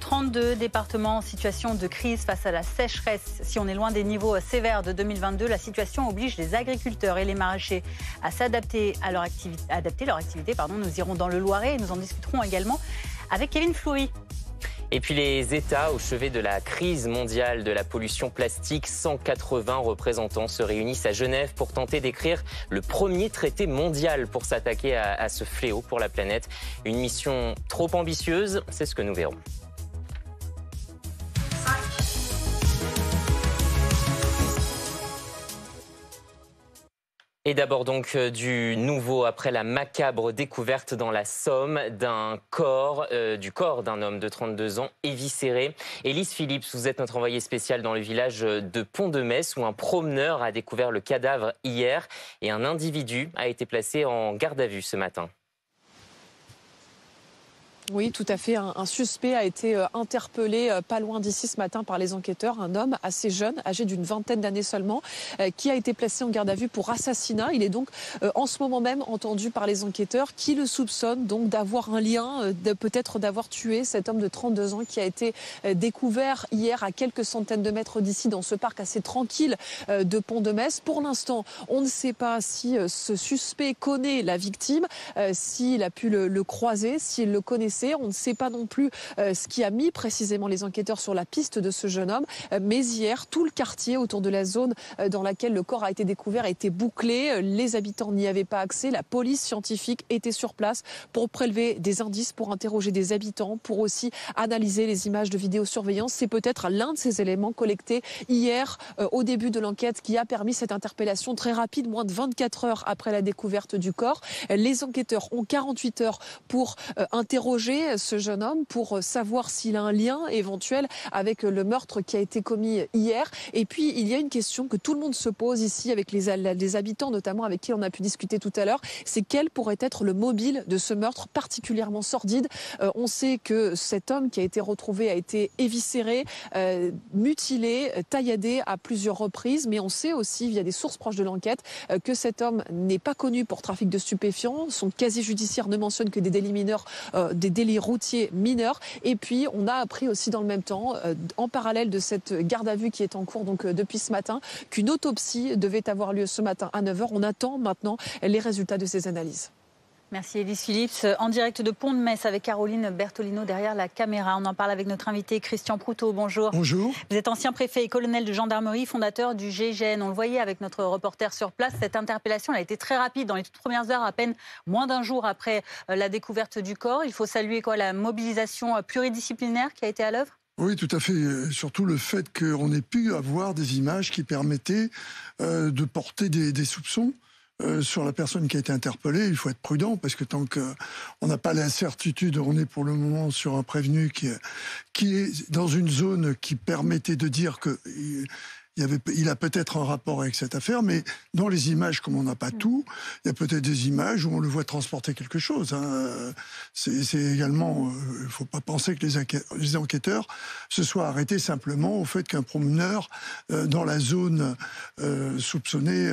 Speaker 2: 32 départements en situation de crise face à la sécheresse. Si on est loin des niveaux sévères de 2022, la situation oblige les agriculteurs et les maraîchers à s'adapter à leur activité. Nous irons dans le Loiret et nous en discuterons également avec Kevin Fleury.
Speaker 1: Et puis les États au chevet de la crise mondiale de la pollution plastique, 180 représentants se réunissent à Genève pour tenter d'écrire le premier traité mondial pour s'attaquer à ce fléau pour la planète. Une mission trop ambitieuse, c'est ce que nous verrons. Et d'abord donc du nouveau après la macabre découverte dans la Somme du corps d'un homme de 32 ans éviscéré. Élise Phillips, vous êtes notre envoyée spéciale dans le village de Pont-de-Metz où un promeneur a découvert le cadavre hier et un individu a été placé en garde à vue ce matin.
Speaker 12: Oui, tout à fait. Un suspect a été interpellé pas loin d'ici ce matin par les enquêteurs. Un homme assez jeune, âgé d'une vingtaine d'années seulement, qui a été placé en garde à vue pour assassinat. Il est donc en ce moment même entendu par les enquêteurs qui le soupçonnent donc d'avoir un lien, peut-être d'avoir tué cet homme de 32 ans qui a été découvert hier à quelques centaines de mètres d'ici dans ce parc assez tranquille de Pont-de-Metz. Pour l'instant, on ne sait pas si ce suspect connaît la victime, s'il a pu le croiser, s'il le connaissait. On ne sait pas non plus ce qui a mis précisément les enquêteurs sur la piste de ce jeune homme. Mais hier, tout le quartier autour de la zone dans laquelle le corps a été découvert a été bouclé. Les habitants n'y avaient pas accès. La police scientifique était sur place pour prélever des indices, pour interroger des habitants, pour aussi analyser les images de vidéosurveillance. C'est peut-être l'un de ces éléments collectés hier au début de l'enquête qui a permis cette interpellation très rapide, moins de 24 heures après la découverte du corps. Les enquêteurs ont 48 heures pour interroger ce jeune homme pour savoir s'il a un lien éventuel avec le meurtre qui a été commis hier. Et puis, il y a une question que tout le monde se pose ici avec les habitants, notamment avec qui on a pu discuter tout à l'heure, c'est quel pourrait être le mobile de ce meurtre particulièrement sordide. On sait que cet homme qui a été retrouvé a été éviscéré, mutilé, tailladé à plusieurs reprises, mais on sait aussi, via des sources proches de l'enquête, que cet homme n'est pas connu pour trafic de stupéfiants. Son casier judiciaire ne mentionne que des délits mineurs, des délits routiers mineurs. Et puis, on a appris aussi dans le même temps, en parallèle de cette garde à vue qui est en cours donc depuis ce matin, qu'une autopsie devait avoir lieu ce matin à 9h. On attend maintenant les résultats de ces analyses.
Speaker 2: Merci Élise Phillips. En direct de Pont-de-Metz avec Caroline Bertolino derrière la caméra. On en parle avec notre invité Christian Proutot. Bonjour.
Speaker 13: Bonjour.
Speaker 2: Vous êtes ancien préfet et colonel de gendarmerie, fondateur du GIGN. On le voyait avec notre reporter sur place. Cette interpellation elle a été très rapide. Dans les toutes premières heures, à peine moins d'un jour après la découverte du corps. Il faut saluer la mobilisation pluridisciplinaire qui a été à l'œuvre.
Speaker 13: Oui, tout à fait. Surtout le fait qu'on ait pu avoir des images qui permettaient de porter des soupçons sur la personne qui a été interpellée. Il faut être prudent parce que tant qu'on n'a pas la certitude, on est pour le moment sur un prévenu qui est dans une zone qui permettait de dire qu'il il a peut-être un rapport avec cette affaire, mais dans les images, comme on n'a pas tout, il y a peut-être des images où on le voit transporter quelque chose. Hein. C'est également, il ne faut pas penser que les enquêteurs se soient arrêtés simplement au fait qu'un promeneur dans la zone soupçonnée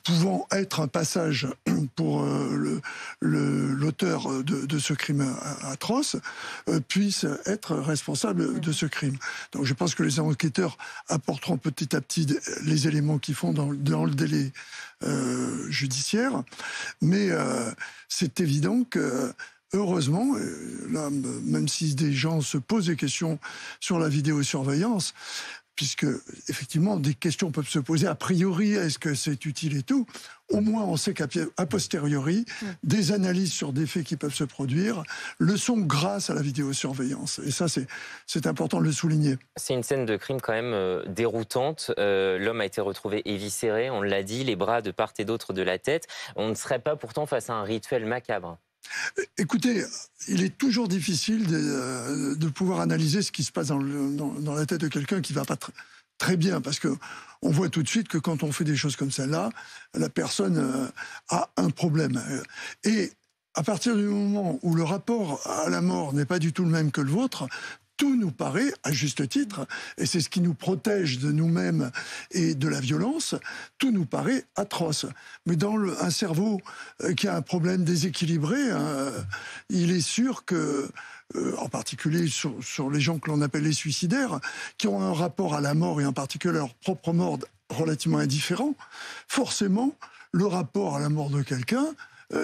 Speaker 13: pouvant être un passage pour l'auteur de ce crime atroce, puisse être responsable de ce crime. Donc je pense que les enquêteurs apporteront petit à petit les éléments qu'ils font dans le délai judiciaire, mais c'est évident que heureusement, là, même si des gens se posent des questions sur la vidéosurveillance, puisque effectivement des questions peuvent se poser a priori, est-ce que c'est utile et tout, au moins on sait qu'a posteriori, des analyses sur des faits qui peuvent se produire le sont grâce à la vidéosurveillance. Et ça, c'est important de le souligner.
Speaker 1: C'est une scène de crime quand même déroutante. L'homme a été retrouvé éviscéré, on l'a dit, les bras de part et d'autre de la tête. On ne serait pas pourtant face à un rituel macabre.
Speaker 13: Écoutez, il est toujours difficile de pouvoir analyser ce qui se passe dans la tête de quelqu'un qui ne va pas très bien, parce qu'on voit tout de suite que quand on fait des choses comme celle-là, la personne a un problème. Et à partir du moment où le rapport à la mort n'est pas du tout le même que le vôtre, tout nous paraît, à juste titre, et c'est ce qui nous protège de nous-mêmes et de la violence, tout nous paraît atroce. Mais dans un cerveau qui a un problème déséquilibré, il est sûr que, en particulier sur les gens que l'on appelle les suicidaires, qui ont un rapport à la mort et en particulier à leur propre mort relativement indifférent, forcément, le rapport à la mort de quelqu'un,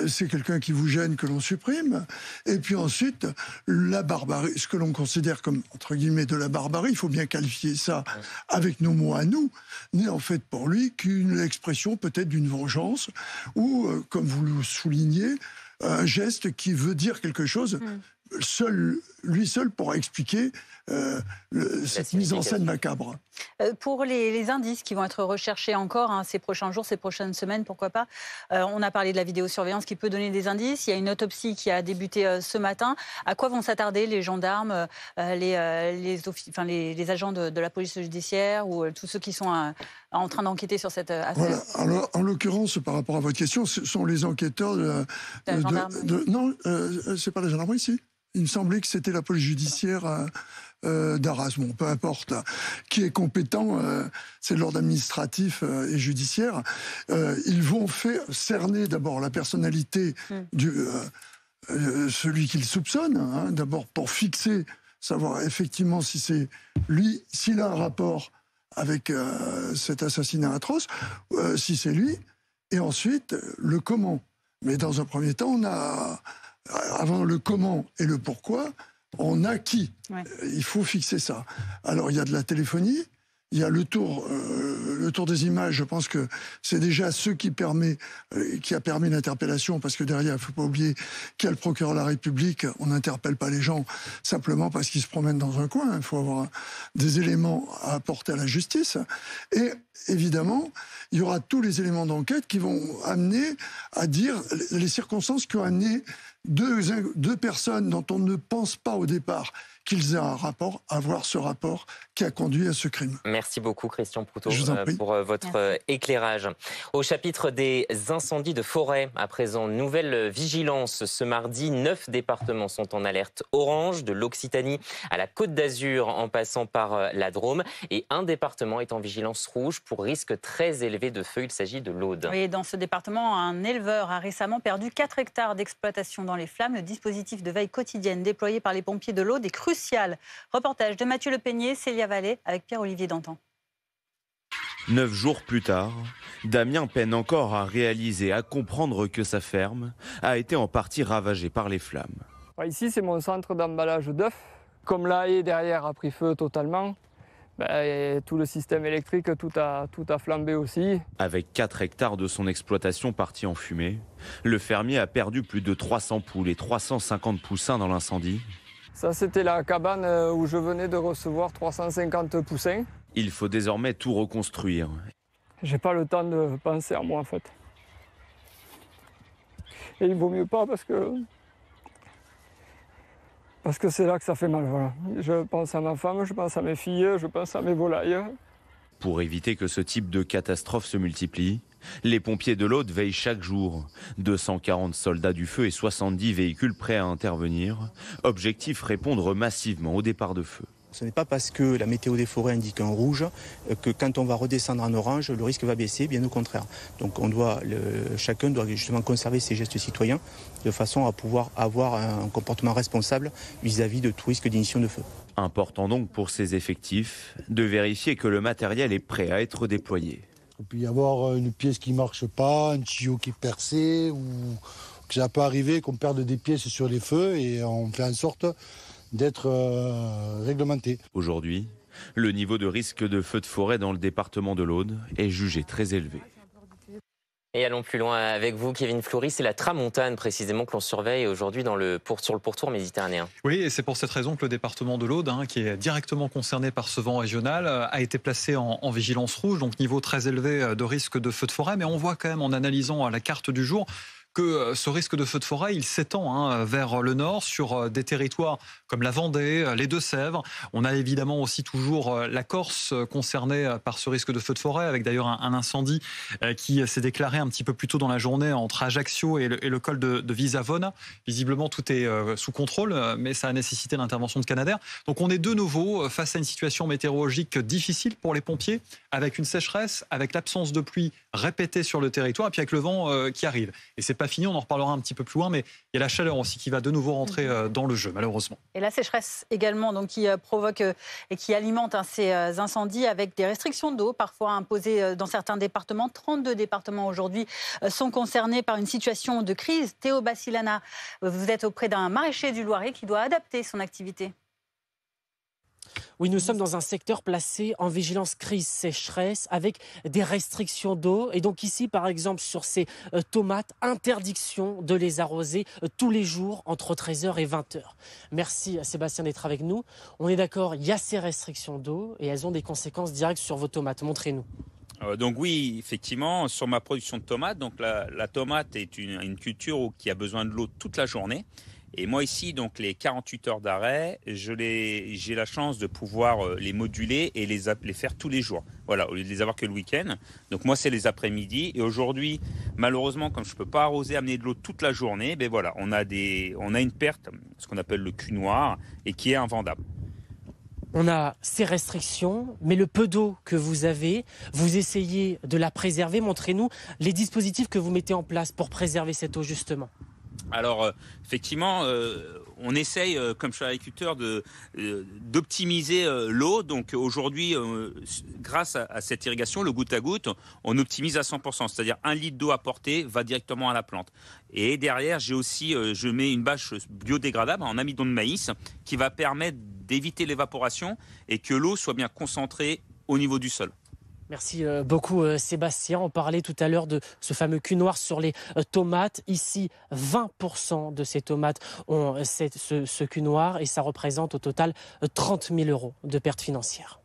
Speaker 13: c'est quelqu'un qui vous gêne que l'on supprime. Et puis ensuite, la barbarie, ce que l'on considère comme, entre guillemets, de la barbarie, il faut bien qualifier ça avec nos mots à nous, n'est en fait pour lui qu'une expression peut-être d'une vengeance ou, comme vous le soulignez, un geste qui veut dire quelque chose. Lui seul pourra expliquer cette mise en scène macabre.
Speaker 2: Pour les indices qui vont être recherchés encore ces prochains jours, ces prochaines semaines, pourquoi pas, on a parlé de la vidéosurveillance qui peut donner des indices. Il y a une autopsie qui a débuté ce matin. À quoi vont s'attarder les gendarmes, les agents de la police judiciaire ou tous ceux qui sont en train d'enquêter sur cette affaire?
Speaker 13: Voilà. Alors, en l'occurrence, par rapport à votre question, ce sont les enquêteurs non, c'est pas la gendarmerie ici. Il me semblait que c'était la police judiciaire d'Arras, bon, peu importe, qui est compétent, c'est l'ordre administratif et judiciaire. Ils vont cerner d'abord la personnalité celui qu'ils soupçonnent, d'abord pour fixer, savoir effectivement si c'est lui, s'il a un rapport avec cet assassinat atroce, si c'est lui, et ensuite le comment. Mais dans un premier temps, on a... Avant le comment et le pourquoi, on a qui. Il faut fixer ça. Alors, il y a de la téléphonie, il y a le tour des images. Je pense que c'est déjà ce qui a permis l'interpellation, parce que derrière, il ne faut pas oublier qu'il y a le procureur de la République. On n'interpelle pas les gens simplement parce qu'ils se promènent dans un coin. Il faut avoir des éléments à apporter à la justice. Et évidemment, il y aura tous les éléments d'enquête qui vont amener à dire les circonstances qui ont amené deux personnes dont on ne pense pas au départ qu'ils aient un rapport, à voir ce rapport qui a conduit à ce crime.
Speaker 1: Merci beaucoup Christian Proutot pour votre éclairage. Au chapitre des incendies de forêt, à présent, nouvelle vigilance. Ce mardi, 9 départements sont en alerte orange, de l'Occitanie à la Côte d'Azur en passant par la Drôme. Et un département est en vigilance rouge pour risque très élevé de feu. Il s'agit de l'Aude.
Speaker 2: Oui, dans ce département, un éleveur a récemment perdu 4 hectares d'exploitation dans les flammes. Le dispositif de veille quotidienne déployé par les pompiers de l'Aude est crucial. Reportage de Mathieu Le Peigné, Célia Vallée, avec Pierre-Olivier Dantan.
Speaker 3: 9 jours plus tard, Damien peine encore à réaliser, à comprendre que sa ferme a été en partie ravagée par les flammes.
Speaker 7: Ici, c'est mon centre d'emballage d'œufs. Comme la haie derrière a pris feu totalement, tout le système électrique, tout a flambé aussi.
Speaker 3: Avec 4 hectares de son exploitation partis en fumée, le fermier a perdu plus de 300 poules et 350 poussins dans l'incendie.
Speaker 7: Ça, c'était la cabane où je venais de recevoir 350 poussins.
Speaker 3: Il faut désormais tout reconstruire.
Speaker 7: J'ai pas le temps de penser à moi, en fait. Et il vaut mieux pas parce que c'est là que ça fait mal. Voilà. Je pense à ma femme, je pense à mes filles, je pense à mes volailles.
Speaker 3: Pour éviter que ce type de catastrophe se multiplie, les pompiers de l'Aude veillent chaque jour. 240 soldats du feu et 70 véhicules prêts à intervenir. Objectif, répondre massivement au départ de feu.
Speaker 10: Ce n'est pas parce que la météo des forêts indique un rouge que quand on va redescendre en orange, le risque va baisser, bien au contraire. Donc chacun doit justement conserver ses gestes citoyens de façon à pouvoir avoir un comportement responsable vis-à-vis de tout risque d'initiation de feu.
Speaker 3: Important donc pour ces effectifs de vérifier que le matériel est prêt à être déployé.
Speaker 14: Il peut y avoir une pièce qui ne marche pas, un tuyau qui est percé, ou que ça peut arriver qu'on perde des pièces sur les feux et on fait en sorte d'être réglementé.
Speaker 3: Aujourd'hui, le niveau de risque de feu de forêt dans le département de l'Aude est jugé très élevé.
Speaker 1: Et allons plus loin avec vous, Kevin Fleury. C'est la tramontane précisément que l'on surveille aujourd'hui sur le pourtour méditerranéen.
Speaker 15: Oui, et c'est pour cette raison que le département de l'Aude, qui est directement concerné par ce vent régional, a été placé en vigilance rouge, donc niveau très élevé de risque de feu de forêt. Mais on voit quand même en analysant la carte du jour que ce risque de feu de forêt, il s'étend vers le nord sur des territoires comme la Vendée, les Deux-Sèvres. On a évidemment aussi toujours la Corse concernée par ce risque de feu de forêt, avec d'ailleurs un incendie qui s'est déclaré un petit peu plus tôt dans la journée entre Ajaccio et le col de Visavona. Visiblement, tout est sous contrôle, mais ça a nécessité l'intervention de Canadair. Donc on est de nouveau face à une situation météorologique difficile pour les pompiers, avec une sécheresse, avec l'absence de pluie répétée sur le territoire, et puis avec le vent qui arrive. Et c'est pas fini, on en reparlera un petit peu plus loin, mais il y a la chaleur aussi qui va de nouveau rentrer dans le jeu, malheureusement.
Speaker 2: Et la sécheresse également, donc, qui provoque et qui alimente ces incendies avec des restrictions d'eau parfois imposées dans certains départements. 32 départements aujourd'hui sont concernés par une situation de crise. Théo Bassilana, vous êtes auprès d'un maraîcher du Loiret qui doit adapter son activité.
Speaker 16: Oui, nous sommes dans un secteur placé en vigilance crise sécheresse avec des restrictions d'eau. Et donc ici, par exemple, sur ces tomates, interdiction de les arroser tous les jours entre 13h et 20h. Merci Sébastien d'être avec nous. On est d'accord, il y a ces restrictions d'eau et elles ont des conséquences directes sur vos tomates. Montrez-nous.
Speaker 17: Donc oui, effectivement, sur ma production de tomates, donc la tomate est une culture qui a besoin de l'eau toute la journée. Et moi ici, donc les 48 heures d'arrêt, j'ai la chance de pouvoir les moduler et les faire tous les jours. Voilà, au lieu de les avoir que le week-end. Donc moi, c'est les après-midi. Et aujourd'hui, malheureusement, comme je ne peux pas arroser, amener de l'eau toute la journée, ben voilà, on a une perte, ce qu'on appelle le cul noir, et qui est invendable.
Speaker 16: On a ces restrictions, mais le peu d'eau que vous avez, vous essayez de la préserver. Montrez-nous les dispositifs que vous mettez en place pour préserver cette eau, justement.
Speaker 17: Alors, effectivement, on essaye, comme je suis agriculteur, d'optimiser l'eau. Donc aujourd'hui, grâce à cette irrigation, le goutte à goutte, on optimise à 100%. C'est-à-dire 1 litre d'eau apportée va directement à la plante. Et derrière, je mets une bâche biodégradable en amidon de maïs qui va permettre d'éviter l'évaporation et que l'eau soit bien concentrée au niveau du sol.
Speaker 16: Merci beaucoup Sébastien. On parlait tout à l'heure de ce fameux cul noir sur les tomates. Ici, 20% de ces tomates ont ce cul noir et ça représente au total 30 000 € de pertes financières.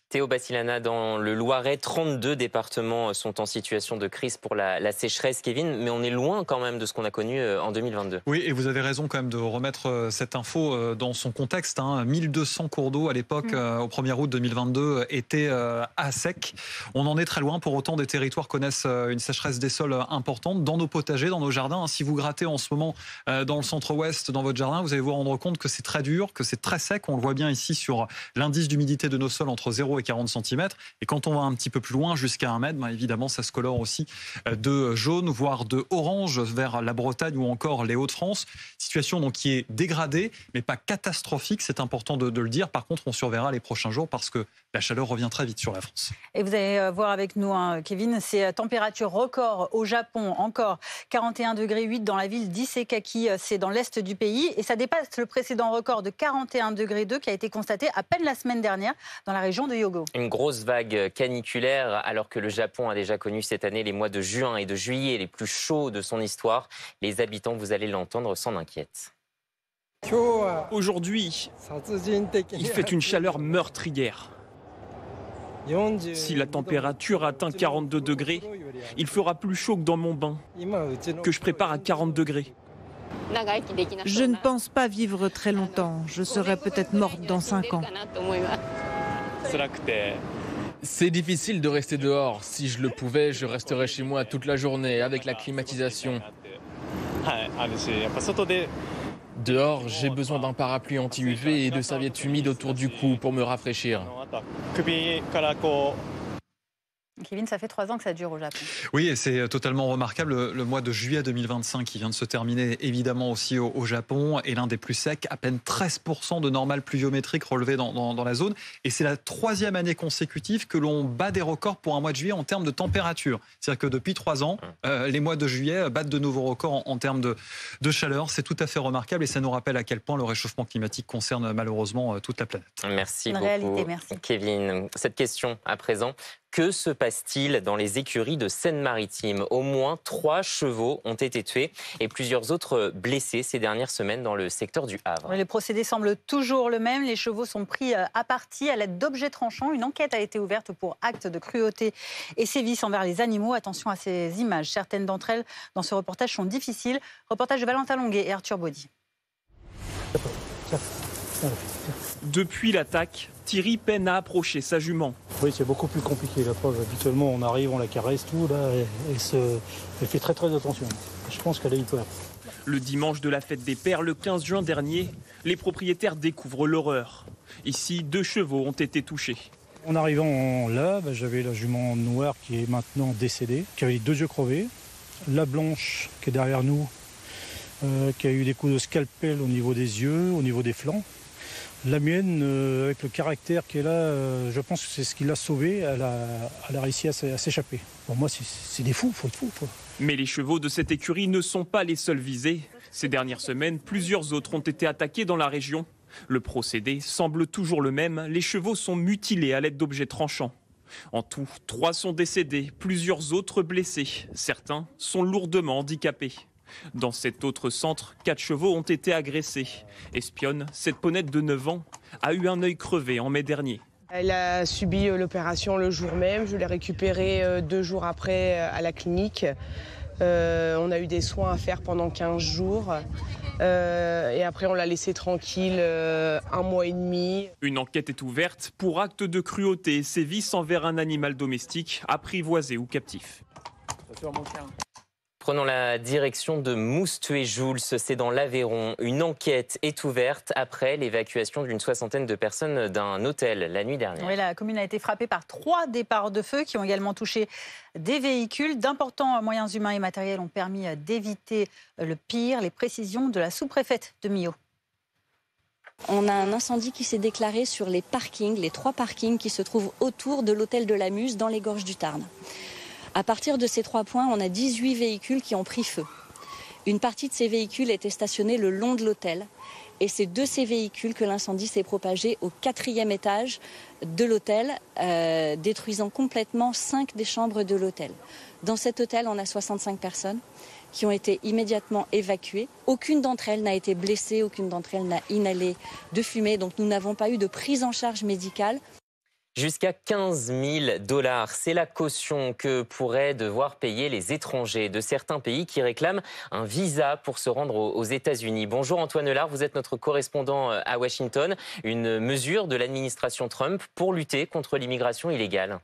Speaker 1: Théo Bassilana, dans le Loiret, 32 départements sont en situation de crise pour la sécheresse, Kevin, mais on est loin quand même de ce qu'on a connu en 2022.
Speaker 15: Oui, et vous avez raison quand même de remettre cette info dans son contexte. 1200 cours d'eau à l'époque, au 1er août 2022, étaient à sec. On en est très loin. Pour autant, des territoires connaissent une sécheresse des sols importante dans nos potagers, dans nos jardins. Si vous grattez en ce moment dans le centre-ouest, dans votre jardin, vous allez vous rendre compte que c'est très dur, que c'est très sec. On le voit bien ici sur l'indice d'humidité de nos sols entre 0 et 40 cm. Et quand on va un petit peu plus loin, jusqu'à 1 mètre, évidemment, ça se colore aussi de jaune, voire de orange vers la Bretagne ou encore les Hauts-de-France. Situation donc qui est dégradée, mais pas catastrophique, c'est important de le dire. Par contre, on surveillera les prochains jours parce que la chaleur revient très vite sur la France.
Speaker 2: Et vous allez voir avec nous, Kevin, ces températures records au Japon, encore 41,8 degrés dans la ville d'Isekaki, c'est dans l'est du pays. Et ça dépasse le précédent record de 41,2 degrés qui a été constaté à peine la semaine dernière dans la région de Hyogo.
Speaker 1: Une grosse vague caniculaire, alors que le Japon a déjà connu cette année les mois de juin et de juillet les plus chauds de son histoire. Les habitants, vous allez l'entendre, s'en inquiètent.
Speaker 18: Aujourd'hui, il fait une chaleur meurtrière. Si la température atteint 42 degrés, il fera plus chaud que dans mon bain, que je prépare à 40 degrés.
Speaker 19: Je ne pense pas vivre très longtemps. Je serai peut-être morte dans 5 ans.
Speaker 8: C'est difficile de rester dehors. Si je le pouvais, je resterais chez moi toute la journée avec la climatisation. Dehors, j'ai besoin d'un parapluie anti-UV et de serviettes humides autour du cou pour me rafraîchir.
Speaker 2: Kevin, ça fait 3 ans que ça dure au Japon.
Speaker 15: Oui, et c'est totalement remarquable. Le mois de juillet 2025 qui vient de se terminer, évidemment aussi au Japon, est l'un des plus secs. À peine 13% de normale pluviométrique relevée dans la zone. Et c'est la 3e année consécutive que l'on bat des records pour un mois de juillet en termes de température. C'est-à-dire que depuis 3 ans, les mois de juillet battent de nouveaux records en termes de chaleur. C'est tout à fait remarquable et ça nous rappelle à quel point le réchauffement climatique concerne malheureusement toute la planète.
Speaker 1: Merci beaucoup, Kevin. Cette question à présent. Que se passe-t-il dans les écuries de Seine-Maritime? Au moins 3 chevaux ont été tués et plusieurs autres blessés ces dernières semaines dans le secteur du Havre.
Speaker 2: Le procédé semble toujours le même. Les chevaux sont pris à partie à l'aide d'objets tranchants. Une enquête a été ouverte pour actes de cruauté et sévices envers les animaux. Attention à ces images. Certaines d'entre elles dans ce reportage sont difficiles. Reportage de Valentin Longuet et Arthur Baudy.
Speaker 18: Depuis l'attaque, Thierry peine à approcher sa jument.
Speaker 20: Oui, c'est beaucoup plus compliqué. La preuve, habituellement, on arrive, on la caresse, tout, là, elle fait très attention. Je pense qu'elle a eu peur.
Speaker 18: Le dimanche de la fête des pères, le 15 juin dernier, les propriétaires découvrent l'horreur. Ici, 2 chevaux ont été touchés.
Speaker 20: En arrivant là, j'avais la jument noire qui est maintenant décédée, qui avait les 2 yeux crevés. La blanche qui est derrière nous, qui a eu des coups de scalpel au niveau des yeux, au niveau des flancs. La mienne, avec le caractère qu'elle a, je pense que c'est ce qui l'a sauvée. Elle a réussi à s'échapper. Pour moi, c'est des fous, faut être fou.
Speaker 18: Mais les chevaux de cette écurie ne sont pas les seuls visés. Ces dernières semaines, plusieurs autres ont été attaqués dans la région. Le procédé semble toujours le même. Les chevaux sont mutilés à l'aide d'objets tranchants. En tout, 3 sont décédés, plusieurs autres blessés. Certains sont lourdement handicapés. Dans cet autre centre, 4 chevaux ont été agressés. Espionne, cette ponette de 9 ans, a eu un œil crevé en mai dernier.
Speaker 21: Elle a subi l'opération le jour même. Je l'ai récupérée 2 jours après à la clinique. On a eu des soins à faire pendant 15 jours. Et après, on l'a laissée tranquille 1 mois et demi.
Speaker 18: Une enquête est ouverte pour acte de cruauté et sévices envers un animal domestique, apprivoisé ou captif.
Speaker 1: Prenons la direction de Moustoué-Joules, c'est dans l'Aveyron. Une enquête est ouverte après l'évacuation d'une 60aine de personnes d'un hôtel la nuit dernière.
Speaker 2: Oui, la commune a été frappée par 3 départs de feu qui ont également touché des véhicules. D'importants moyens humains et matériels ont permis d'éviter le pire. Les précisions de la sous-préfète de Millau.
Speaker 22: On a un incendie qui s'est déclaré sur les parkings, les 3 parkings qui se trouvent autour de l'hôtel de la Muse dans les gorges du Tarn. À partir de ces 3 points, on a 18 véhicules qui ont pris feu. Une partie de ces véhicules était stationnée le long de l'hôtel. Et c'est de ces véhicules que l'incendie s'est propagé au 4e étage de l'hôtel, détruisant complètement 5 des chambres de l'hôtel. Dans cet hôtel, on a 65 personnes qui ont été immédiatement évacuées. Aucune d'entre elles n'a été blessée, aucune d'entre elles n'a inhalé de fumée. Donc nous n'avons pas eu de prise en charge médicale.
Speaker 1: Jusqu'à 15 000 $. C'est la caution que pourraient devoir payer les étrangers de certains pays qui réclament un visa pour se rendre aux États-Unis. Bonjour Antoine Lard, vous êtes notre correspondant à Washington. Une mesure de l'administration Trump pour lutter contre l'immigration illégale.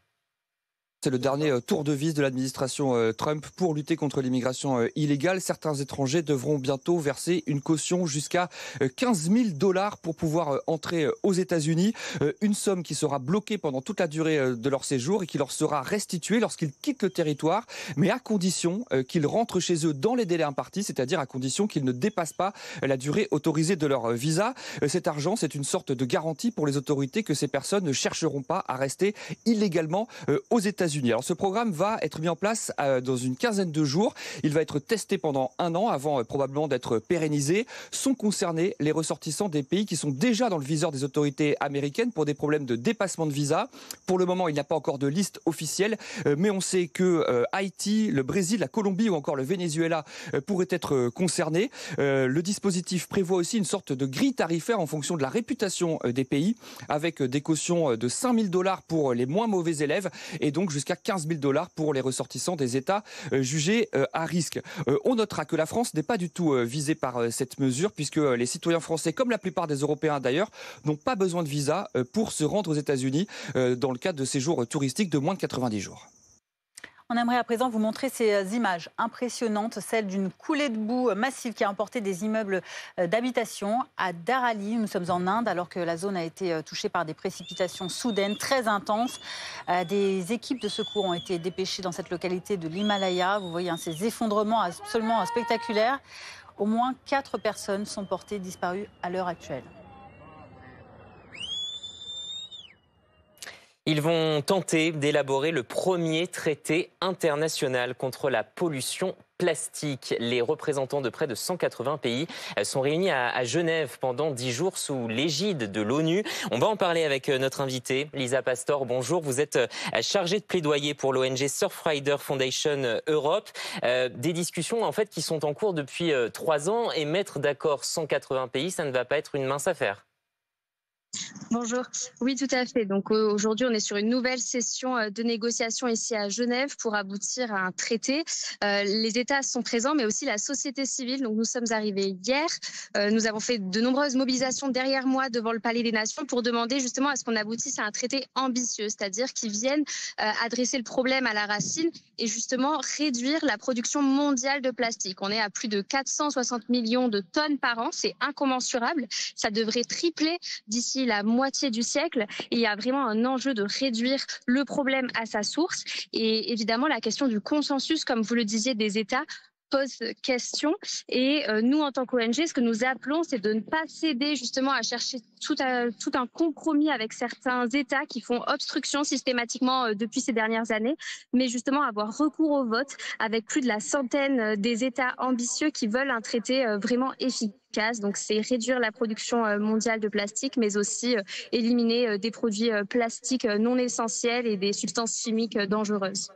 Speaker 23: C'est le dernier tour de vis de l'administration Trump pour lutter contre l'immigration illégale. Certains étrangers devront bientôt verser une caution jusqu'à 15 000 $ pour pouvoir entrer aux États-Unis. Une somme qui sera bloquée pendant toute la durée de leur séjour et qui leur sera restituée lorsqu'ils quittent le territoire, mais à condition qu'ils rentrent chez eux dans les délais impartis, c'est-à-dire à condition qu'ils ne dépassent pas la durée autorisée de leur visa. Cet argent, c'est une sorte de garantie pour les autorités que ces personnes ne chercheront pas à rester illégalement aux États-Unis. Alors ce programme va être mis en place dans une quinzaine de jours. Il va être testé pendant 1 an avant probablement d'être pérennisé. Sont concernés les ressortissants des pays qui sont déjà dans le viseur des autorités américaines pour des problèmes de dépassement de visa. Pour le moment, il n'y a pas encore de liste officielle, mais on sait que Haïti, le Brésil, la Colombie ou encore le Venezuela pourraient être concernés. Le dispositif prévoit aussi une sorte de grille tarifaire en fonction de la réputation des pays, avec des cautions de 5 000 $ pour les moins mauvais élèves et donc jusqu'à jusqu'à 15 000 $ pour les ressortissants des États jugés à risque. On notera que la France n'est pas du tout visée par cette mesure, puisque les citoyens français, comme la plupart des Européens d'ailleurs, n'ont pas besoin de visa pour se rendre aux États-Unis dans le cadre de séjours touristiques de moins de 90 jours.
Speaker 2: On aimerait à présent vous montrer ces images impressionnantes, celles d'une coulée de boue massive qui a emporté des immeubles d'habitation à Darali. Nous sommes en Inde alors que la zone a été touchée par des précipitations soudaines très intenses. Des équipes de secours ont été dépêchées dans cette localité de l'Himalaya. Vous voyez ces effondrements absolument spectaculaires. Au moins 4 personnes sont portées disparues à l'heure actuelle.
Speaker 1: Ils vont tenter d'élaborer le premier traité international contre la pollution plastique. Les représentants de près de 180 pays sont réunis à Genève pendant 10 jours sous l'égide de l'ONU. On va en parler avec notre invitée, Lisa Pastor. Bonjour, vous êtes chargée de plaidoyer pour l'ONG Surfrider Foundation Europe. Des discussions en fait qui sont en cours depuis 3 ans et mettre d'accord 180 pays, ça ne va pas être une mince affaire.
Speaker 4: Bonjour. Oui, tout à fait. Donc aujourd'hui, on est sur une nouvelle session de négociation ici à Genève pour aboutir à un traité. Les États sont présents, mais aussi la société civile. Donc nous sommes arrivés hier. Nous avons fait de nombreuses mobilisations derrière moi devant le Palais des Nations pour demander justement à ce qu'on aboutisse à un traité ambitieux, c'est-à-dire qui vienne adresser le problème à la racine et justement réduire la production mondiale de plastique. On est à plus de 460 millions de tonnes par an. C'est incommensurable. Ça devrait tripler d'ici la moitié du siècle. Et il y a vraiment un enjeu de réduire le problème à sa source. Et évidemment, la question du consensus, comme vous le disiez, des États pose question. Et nous, en tant qu'ONG, ce que nous appelons, c'est de ne pas céder justement à chercher tout un compromis avec certains États qui font obstruction systématiquement depuis ces dernières années, mais justement avoir recours au vote avec plus de la centaine des États ambitieux qui veulent un traité vraiment efficace. Donc c'est réduire la production mondiale de plastique, mais aussi éliminer des produits plastiques non essentiels et des substances chimiques dangereuses.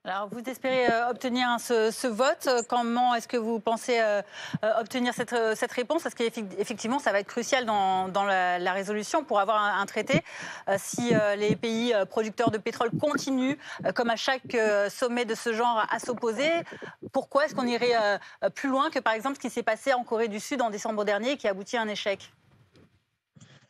Speaker 2: Alors, vous espérez obtenir ce vote. Comment est-ce que vous pensez obtenir cette réponse? Parce qu'effectivement, ça va être crucial dans la résolution pour avoir un traité. Si les pays producteurs de pétrole continuent, comme à chaque sommet de ce genre, à s'opposer, pourquoi est-ce qu'on irait plus loin que, par exemple, ce qui s'est passé en Corée du Sud en décembre dernier et qui a abouti à un échec?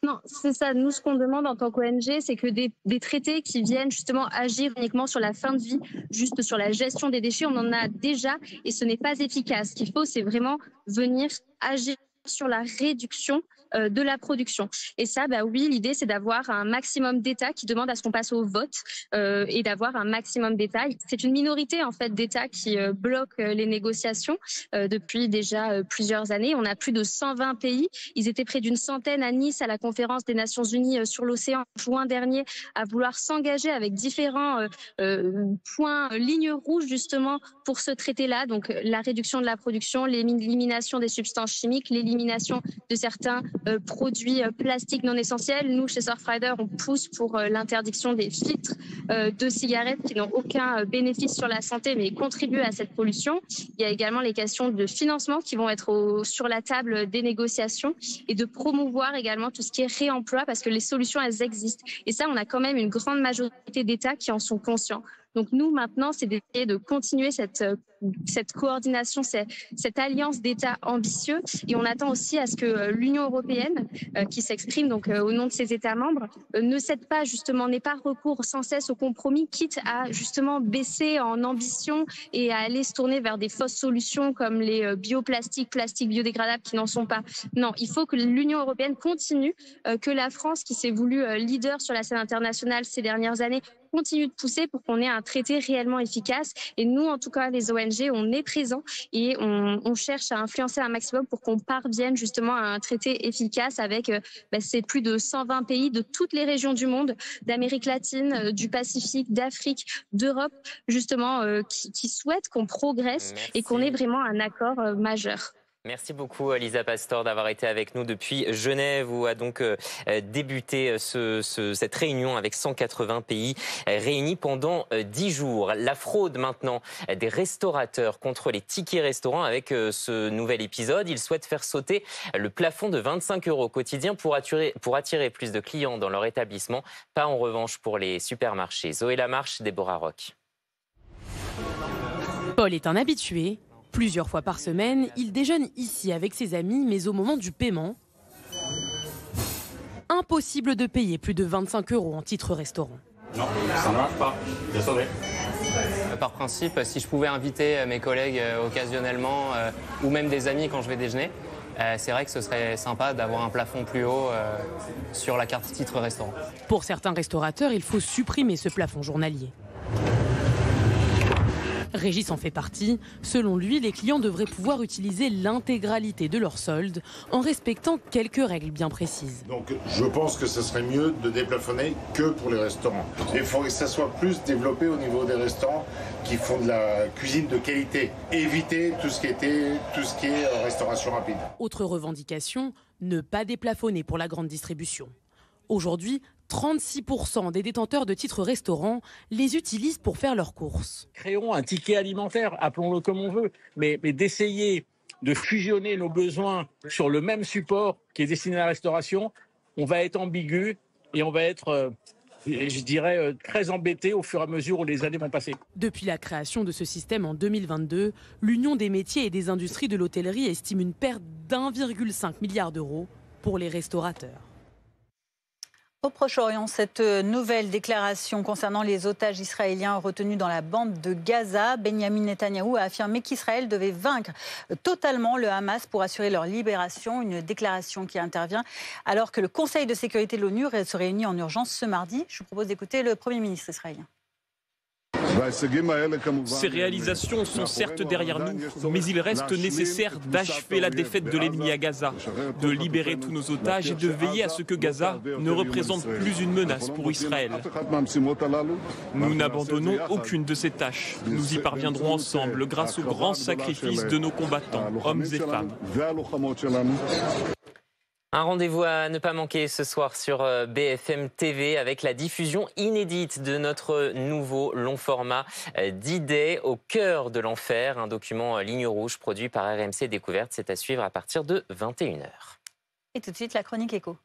Speaker 4: Non, c'est ça. Nous, ce qu'on demande en tant qu'ONG, c'est que des traités qui viennent justement agir uniquement sur la fin de vie, juste sur la gestion des déchets, on en a déjà et ce n'est pas efficace. Ce qu'il faut, c'est vraiment venir agir sur la réduction de la production. Et ça, bah oui, l'idée, c'est d'avoir un maximum d'États qui demandent à ce qu'on passe au vote et d'avoir un maximum d'États. C'est une minorité, en fait, d'États qui bloquent les négociations depuis déjà plusieurs années. On a plus de 120 pays. Ils étaient près d'une centaine à Nice, à la conférence des Nations Unies sur l'océan, en juin dernier, à vouloir s'engager avec différents lignes rouges, justement, pour ce traité-là. Donc, la réduction de la production, l'élimination des substances chimiques, l'élimination de certains produits plastiques non essentiels. Nous, chez Surfrider, on pousse pour l'interdiction des filtres de cigarettes qui n'ont aucun bénéfice sur la santé mais contribuent à cette pollution. Il y a également les questions de financement qui vont être sur la table des négociations et de promouvoir également tout ce qui est réemploi parce que les solutions, elles existent. Et ça, on a quand même une grande majorité d'États qui en sont conscients. Donc nous, maintenant, c'est d'essayer de continuer cette coordination, cette alliance d'États ambitieux. Et on attend aussi à ce que l'Union européenne, qui s'exprime donc au nom de ses États membres, ne cède pas justement, n'ait pas recours sans cesse au compromis, quitte à justement baisser en ambition et à aller se tourner vers des fausses solutions comme les bioplastiques, plastiques biodégradables qui n'en sont pas. Non, il faut que l'Union européenne continue, que la France, qui s'est voulue leader sur la scène internationale ces dernières années, continue de pousser pour qu'on ait un traité réellement efficace. Et nous, en tout cas, les ONG, on est présents et on cherche à influencer un maximum pour qu'on parvienne justement à un traité efficace avec ces plus de 120 pays de toutes les régions du monde, d'Amérique latine, du Pacifique, d'Afrique, d'Europe, justement, qui souhaitent qu'on progresse et qu'on ait vraiment un accord majeur.
Speaker 1: Merci beaucoup Lisa Pastor d'avoir été avec nous depuis Genève où a donc débuté cette réunion avec 180 pays réunis pendant 10 jours. La fraude maintenant des restaurateurs contre les tickets restaurants avec ce nouvel épisode. Ils souhaitent faire sauter le plafond de 25 € quotidien pour attirer plus de clients dans leur établissement. Pas en revanche pour les supermarchés. Zoé Lamarche, Déborah Roch.
Speaker 5: Paul est un habitué. Plusieurs fois par semaine, il déjeune ici avec ses amis, mais au moment du paiement, impossible de payer plus de 25 € en titre restaurant.
Speaker 6: Non, ça ne marche pas. Désolé.
Speaker 9: Par principe, si je pouvais inviter mes collègues occasionnellement ou même des amis quand je vais déjeuner, c'est vrai que ce serait sympa d'avoir un plafond plus haut sur la carte titre restaurant.
Speaker 5: Pour certains restaurateurs, il faut supprimer ce plafond journalier. Régis en fait partie. Selon lui, les clients devraient pouvoir utiliser l'intégralité de leur solde en respectant quelques règles bien précises.
Speaker 11: Donc je pense que ce serait mieux de déplafonner que pour les restaurants. Il faudrait que ça soit plus développé au niveau des restaurants qui font de la cuisine de qualité. Éviter tout ce qui est restauration rapide.
Speaker 5: Autre revendication, ne pas déplafonner pour la grande distribution. Aujourd'hui, 36% des détenteurs de titres restaurants les utilisent pour faire leurs courses.
Speaker 24: Créons un ticket alimentaire, appelons-le comme on veut, mais d'essayer de fusionner nos besoins sur le même support qui est destiné à la restauration, on va être ambigu et on va être, je dirais, très embêté au fur et à mesure où les années vont passer.
Speaker 5: Depuis la création de ce système en 2022, l'Union des métiers et des industries de l'hôtellerie estime une perte d'1,5 milliard d'euros pour les restaurateurs.
Speaker 2: Au Proche-Orient, cette nouvelle déclaration concernant les otages israéliens retenus dans la bande de Gaza, Benjamin Netanyahou a affirmé qu'Israël devait vaincre totalement le Hamas pour assurer leur libération. Une déclaration qui intervient alors que le Conseil de sécurité de l'ONU se réunit en urgence ce mardi. Je vous propose d'écouter le Premier ministre israélien.
Speaker 18: Ces réalisations sont certes derrière nous, mais il reste nécessaire d'achever la défaite de l'ennemi à Gaza, de libérer tous nos otages et de veiller à ce que Gaza ne représente plus une menace pour Israël. Nous n'abandonnons aucune de ces tâches. Nous y parviendrons ensemble grâce au grand sacrifice de nos combattants, hommes et femmes.
Speaker 1: Un rendez-vous à ne pas manquer ce soir sur BFM TV avec la diffusion inédite de notre nouveau long format D-Day au cœur de l'enfer, un document ligne rouge produit par RMC Découverte. C'est à suivre à partir de 21h.
Speaker 2: Et tout de suite, la chronique éco.